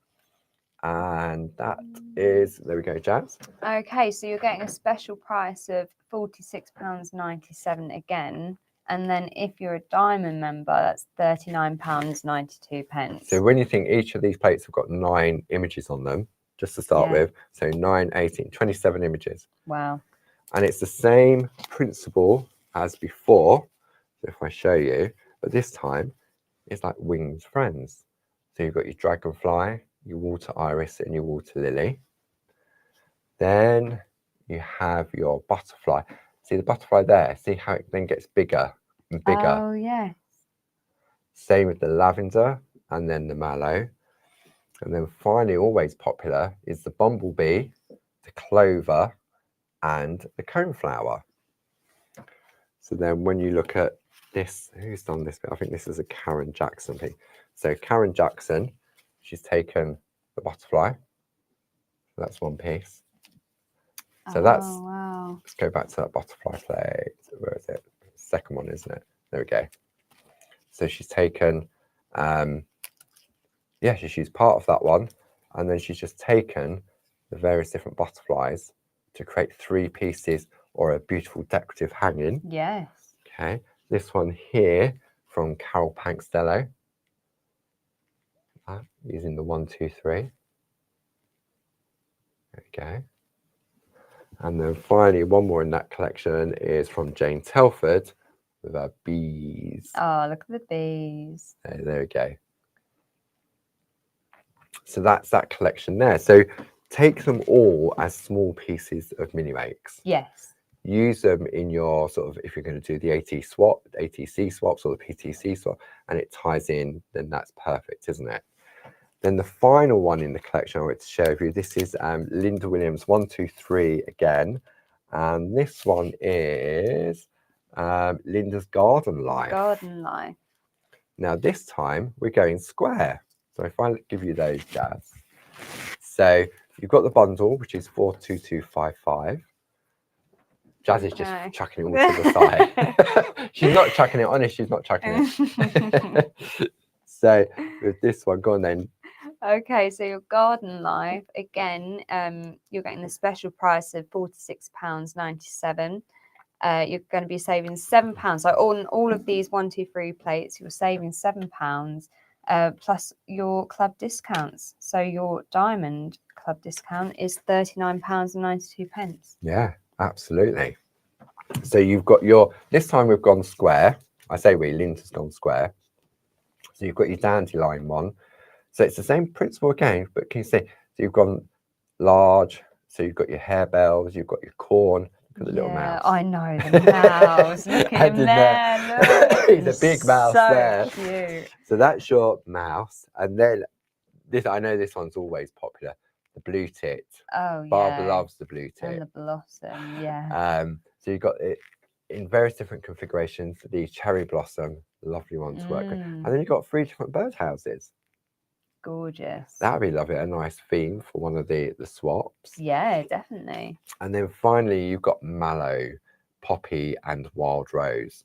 And that is, there we go, Jazz. Okay, so you're getting a special price of £46.97 again. And then if you're a diamond member, that's £39.92. So when you think each of these plates have got 9 images on them, just to start with, so 9, 18, 27 images. Wow. And it's the same principle as before. So if I show you, but this time it's like Winged Friends. So you've got your dragonfly, your water iris, and your water lily. Then you have your butterfly. See the butterfly there? See how it then gets bigger and bigger? Oh, yes. Same with the lavender and then the mallow. And then finally, always popular, is the bumblebee, the clover, and the coneflower. So then when you look at this, who's done this bit? I think this is a Karen Jackson piece. So Karen Jackson, she's taken the butterfly. That's one piece. So that's, let's go back to that butterfly plate. Where is it? Second one, isn't it? There we go. So she's taken, she's part of that one. And then she's just taken the various different butterflies to create 3 pieces or a beautiful decorative hanging. Yes. Okay. This one here from Carol Pankstello. Using the 1, 2, 3. There we go. And then finally, one more in that collection is from Jane Telford with her bees. Oh, look at the bees. There we go. So that's that collection there. So take them all as small pieces of mini makes. Yes. Use them in your sort of, if you're going to do the ATC swaps or the PTC swap, and it ties in, then that's perfect, isn't it? Then the final one in the collection I want to share with you, this is Linda Williams 1, 2, 3 again. And this one is Linda's Garden Life. Garden Life. Now this time we're going square. So if I give you those, Jazz. So you've got the bundle, which is 42255. Jazz is just chucking it all to the side. She's not chucking it, honest, she's not chucking it. So with this one, go on then. Okay, so your Garden Life, again, you're getting the special price of £46.97. You're going to be saving £7. So on all of these 1, 2, 3 plates, you're saving £7 plus your club discounts. So your Diamond Club discount is £39.92. Yeah, absolutely. So you've got this time we've gone square. I say Linda's gone square. So you've got your dandelion one. So it's the same principle again, but can you see? So you've gone large. So you've got your harebells, you've got your corn. Look at the little mouse. I know, the mouse. Look at him there. Look. He's a big mouse there. Cute. So that's your mouse. And then I know this one's always popular. The blue tit. Oh, yeah. Barbara loves the blue tit. And the blossom, yeah. So you've got it in various different configurations. The cherry blossom, lovely one to work with. And then you've got 3 different birdhouses. Gorgeous. That would be lovely. A nice theme for one of the swaps. Yeah, definitely. And then finally, you've got mallow, poppy, and wild rose.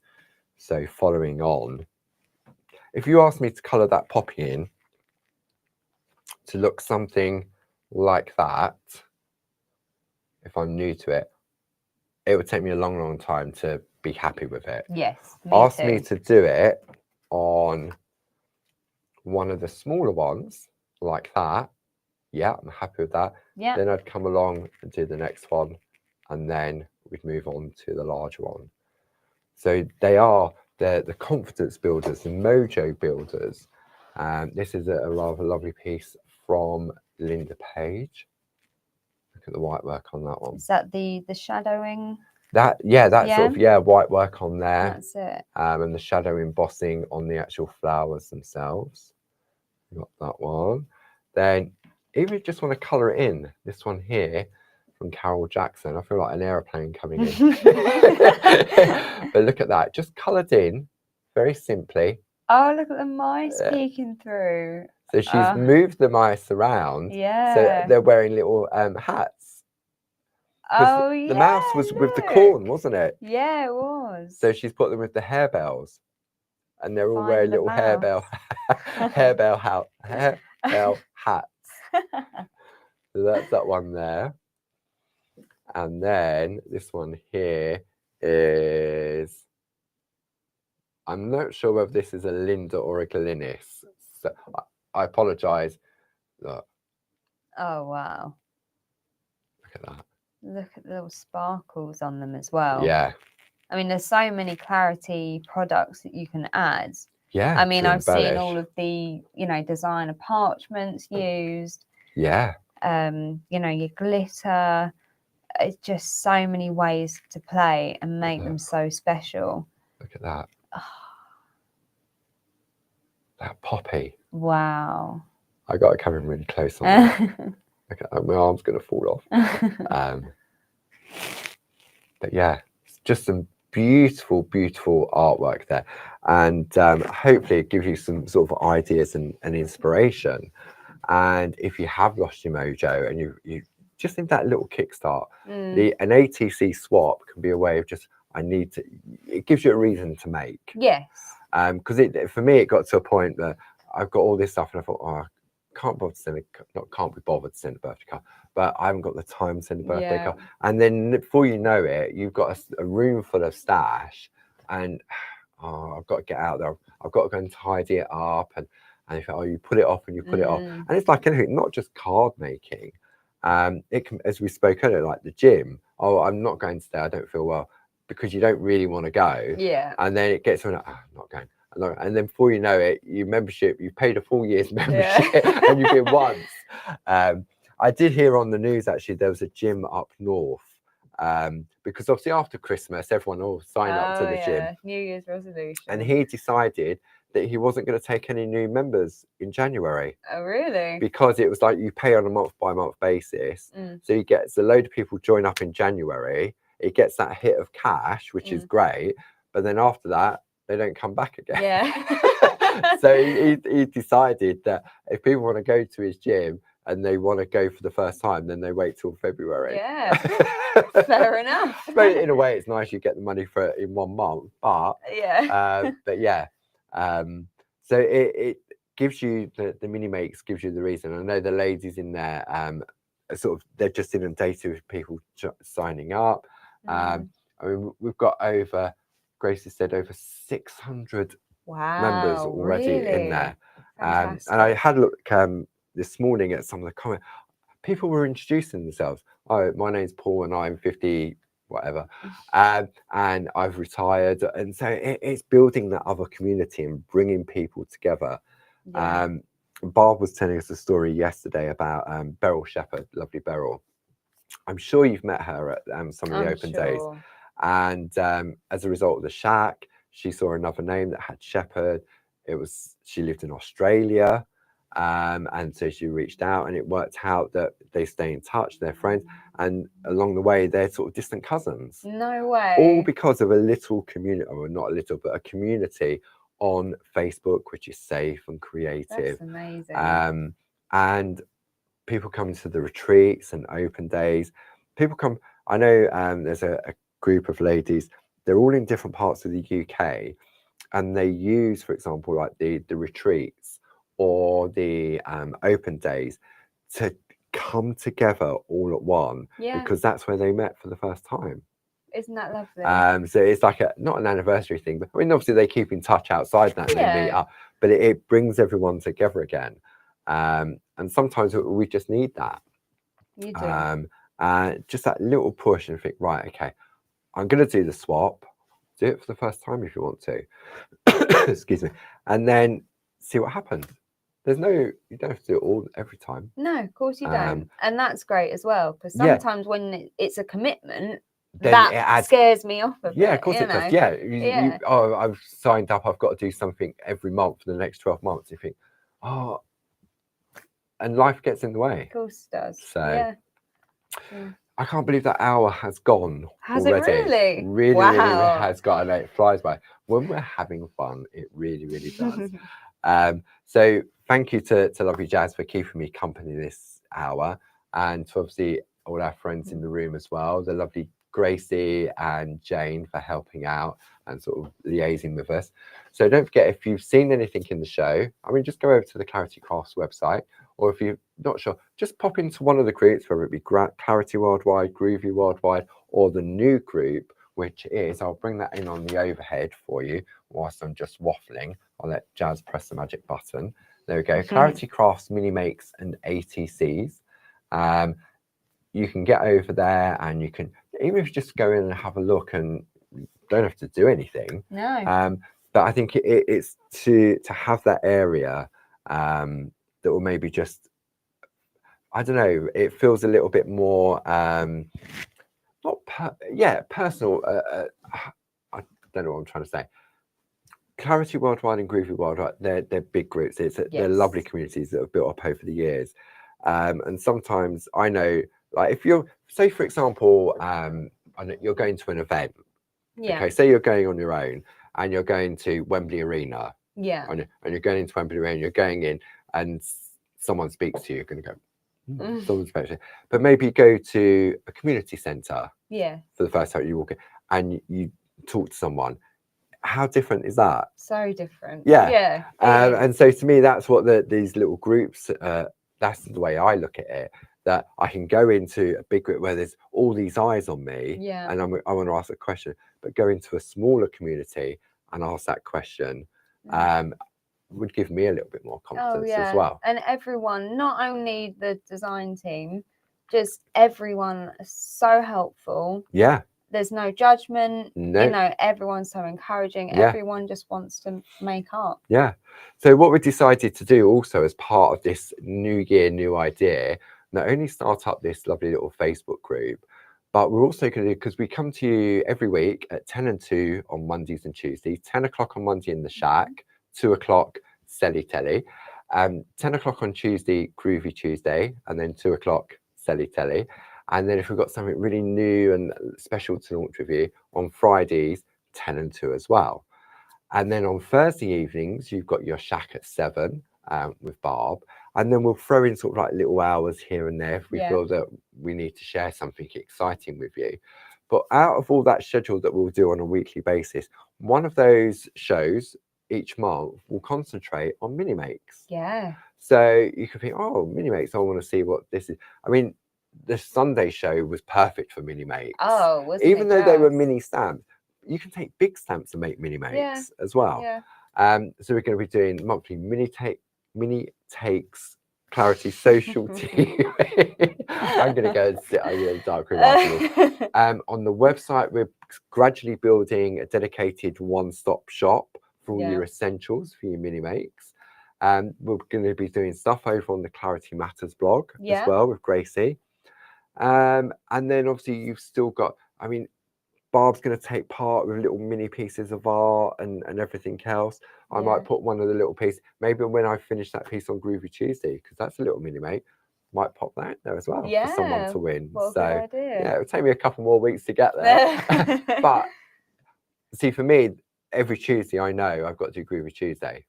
So following on, if you asked me to colour that poppy in to look something like that, if I'm new to it, it would take me a long, long time to be happy with it. Yes. Ask me to do it on one of the smaller ones like that. Yeah, I'm happy with that. Yeah. Then I'd come along and do the next one, and then we'd move on to the larger one. So they are the confidence builders, the mojo builders. This is a rather lovely piece from Linda Page. Look at the white work on that one. Is that the shadowing? That's sort of white work on there. That's it. And the shadow embossing on the actual flowers themselves. Got that one. Then if you just want to colour it in, this one here from Carol Jackson. I feel like an aeroplane coming in. But look at that, just coloured in very simply. Oh, look at the mice peeking through. So she's moved the mice around. Yeah. So they're wearing little hats. Oh, yeah. The mouse was with the corn, wasn't it? Yeah, it was. So she's put them with the harebells. And they're all wearing little harebell hats. So that's that one there. And then this one here is, I'm not sure whether this is a Linda or a Glynis. So I apologise. Look. Oh, wow. Look at that. Look at the little sparkles on them as well. Yeah. I mean, there's so many clarity products that you can add. Yeah. I mean, I've seen all of the, designer parchments used. Yeah. Your glitter. It's just so many ways to play and make them so special. Look at that. That poppy. Wow. I got to come in really close on that. Look at that. My arm's going to fall off. But yeah, it's just some beautiful, beautiful artwork there. And hopefully it gives you some sort of ideas and inspiration. And if you have lost your mojo and you just need that little kickstart. An ATC swap can be a way of just, it gives you a reason to make. Yes. Because for me, it got to a point that I've got all this stuff and I thought, oh, can't be bothered to send a birthday card, but I haven't got the time to send a birthday card. And then before you know it, you've got a room full of stash, and I've got to get out there. I've got to go and tidy it up, and you put it off and you put it off, and it's like anything, not just card making. It can, as we spoke earlier, like the gym. Oh, I'm not going today. I don't feel well, because you don't really want to go. Yeah. And then it gets on. I'm not going. And then before you know it, you paid a full year's membership, and you've been once. I did hear on the news, actually, there was a gym up north, because obviously after Christmas, everyone will sign up to the gym. New Year's resolution. And he decided that he wasn't going to take any new members in January. Oh, really? Because it was like you pay on a month-by-month basis. So he gets a load of people join up in January. It gets that hit of cash, which is great. But then after that, they don't come back again. Yeah. So he decided that if people want to go to his gym and they want to go for the first time, then they wait till February. Yeah. Fair enough. But in a way, it's nice you get the money for it in 1 month. But so it gives you the mini makes, gives you the reason. I know the ladies in there sort of, they're just inundated with people signing up. I mean, we've got Grace has said over 600 members already in there. And I had a look this morning at some of the comments. People were introducing themselves. Oh, my name's Paul and I'm 50 whatever, and I've retired. And so it's building that other community and bringing people together. Barb was telling us a story yesterday about Beryl Shepherd, lovely Beryl. I'm sure you've met her at some of the open days. And as a result of the shack, she saw another name that had Shepherd. She lived in Australia, and so she reached out, and it worked out that they stay in touch, they're friends, and along the way they're sort of distant cousins. No way. All because of a little community, or not a little, but a community on Facebook, which is safe and creative. That's amazing. And people come to the retreats and open days. People come. I know there's a group of ladies. They're all in different parts of the UK, and they use, for example, like the retreats or the open days to come together all at one, because that's where they met for the first time. Isn't that lovely? So it's like not an anniversary thing, but I mean, obviously they keep in touch outside that and they meet up, but it brings everyone together again. And sometimes we just need that. You do. Just that little push and think, right, okay, I'm going to do the swap. Do it for the first time if you want to. Excuse me. And then see what happens. You don't have to do it all every time. No, of course you don't. And that's great as well, because sometimes when it's a commitment, that scares me off a bit. Yeah, of course it does. Yeah. I've signed up. I've got to do something every month for the next 12 months. You think, and life gets in the way. Of course it does. So I can't believe that hour has gone. Has already. It really? Really, really has got, and it flies by. When we're having fun, it really, really does. So thank you to lovely Jazz for keeping me company this hour, and to obviously all our friends in the room as well. The lovely Gracie and Jane for helping out and sort of liaising with us. So don't forget, if you've seen anything in the show, I mean, just go over to the Clarity Crafts website, or if you're not sure, just pop into one of the groups, whether it be Clarity Worldwide, Groovy Worldwide, or the new group, which is, I'll bring that in on the overhead for you whilst I'm just waffling. I'll let Jazz press the magic button. There we go. Clarity Crafts, Mini Makes and ATCs. You can get over there, and you can, even if you just go in and have a look, and don't have to do anything. No. But I think it's to have that area that will maybe just, I don't know, it feels a little bit more personal. I don't know what I'm trying to say. Clarity Worldwide and Groovy Worldwide, they're big groups. They're lovely communities that have built up over the years. And sometimes I know, like, if you're, say for example, you're going to an event. Okay, say you're going on your own and you're going to Wembley Arena. And you're going into Wembley Arena, you're going in and someone speaks to you, you're going to go, Someone's affection. But maybe go to a community centre. Yeah. For the first time you walk in and you talk to someone. How different is that? So different. Yeah. Yeah. And so to me, that's what these little groups, that's the way I look at it, that I can go into a big group where there's all these eyes on me, and I want to ask a question, but go into a smaller community and ask that question would give me a little bit more confidence as well. And everyone, not only the design team, just everyone is so helpful. Yeah. There's no judgment. No. You know, everyone's so encouraging. Yeah. Everyone just wants to make art. Yeah. So what we decided to do also as part of this new year, new idea, not only start up this lovely little Facebook group, but we're also going to do, because we come to you every week at 10 and 2 on Mondays and Tuesdays, 10 o'clock on Monday in the Shack, 2 o'clock Selly Telly, 10 o'clock on Tuesday, Groovy Tuesday, and then 2 o'clock Selly Telly. And then if we've got something really new and special to launch with you on Fridays, 10 and 2 as well. And then on Thursday evenings, you've got your Shack at 7 with Barb. And then we'll throw in sort of like little hours here and there if we feel that we need to share something exciting with you. But out of all that schedule that we'll do on a weekly basis, one of those shows each month will concentrate on mini makes. Yeah. So you could think, oh, mini makes, I want to see what this is. I mean, the Sunday show was perfect for mini makes. Oh, wasn't it? Even though they were mini stamps, you can take big stamps and make mini makes as well. Yeah. So we're going to be doing monthly mini takes Clarity Social TV. I'm going to go and sit over in the dark room after this. On the website, we're gradually building a dedicated one-stop shop for all your essentials for your mini makes. We're going to be doing stuff over on the Clarity Matters blog as well with Gracie. And then obviously you've still got, I mean, Barb's going to take part with little mini pieces of art and everything else. I might put one of the little pieces, maybe when I finish that piece on Groovy Tuesday, because that's a little mini make, might pop that there as well for someone to win. What a good idea. Yeah, it'll take me a couple more weeks to get there. But see, for me, every Tuesday I know I've got to do Groovy Tuesday.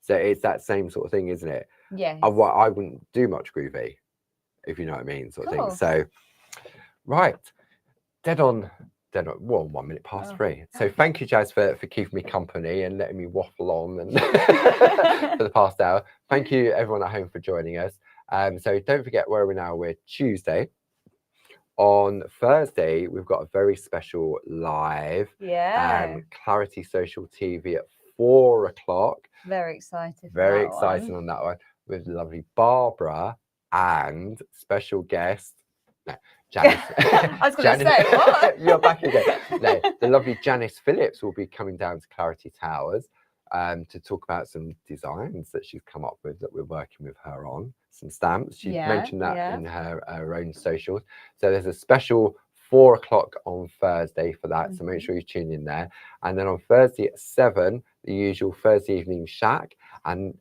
So it's that same sort of thing, isn't it? Yeah. I wouldn't do much Groovy, if you know what I mean, sort of thing. So, right, dead on, well, 1 minute past 3. So thank you, Jazz, for keeping me company and letting me waffle on and for the past hour. Thank you, everyone at home, for joining us. So don't forget where we're now. We're Tuesday. On Thursday, we've got a very special live Clarity Social TV at 4 o'clock. Very excited. Very exciting on that one with lovely Barbara and special guest. No, Janice. I was going to say, what? You're back again. No, the lovely Janice Phillips will be coming down to Clarity Towers to talk about some designs that she's come up with that we're working with her on. Some stamps. She mentioned that in her own socials. So there's a special 4 o'clock on Thursday for that. So make sure you tune in there. And then on Thursday at 7, the usual Thursday evening Shack. And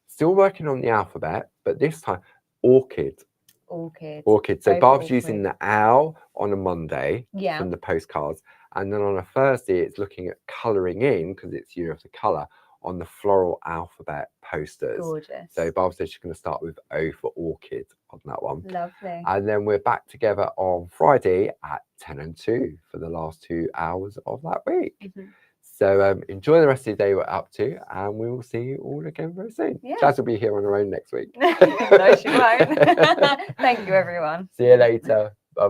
still working on the alphabet, but this time Orchid. So Barb's using the owl on a Monday from the postcards, and then on a Thursday it's looking at colouring in, because it's year of the colour, on the floral alphabet posters. Gorgeous. So Barb says she's going to start with O for orchid on that one. Lovely. And then we're back together on Friday at 10 and 2 for the last 2 hours of that week. So enjoy the rest of the day we're up to, and we will see you all again very soon. Jazz will be here on her own next week. No, she won't. Thank you, everyone. See you later. Bye-bye.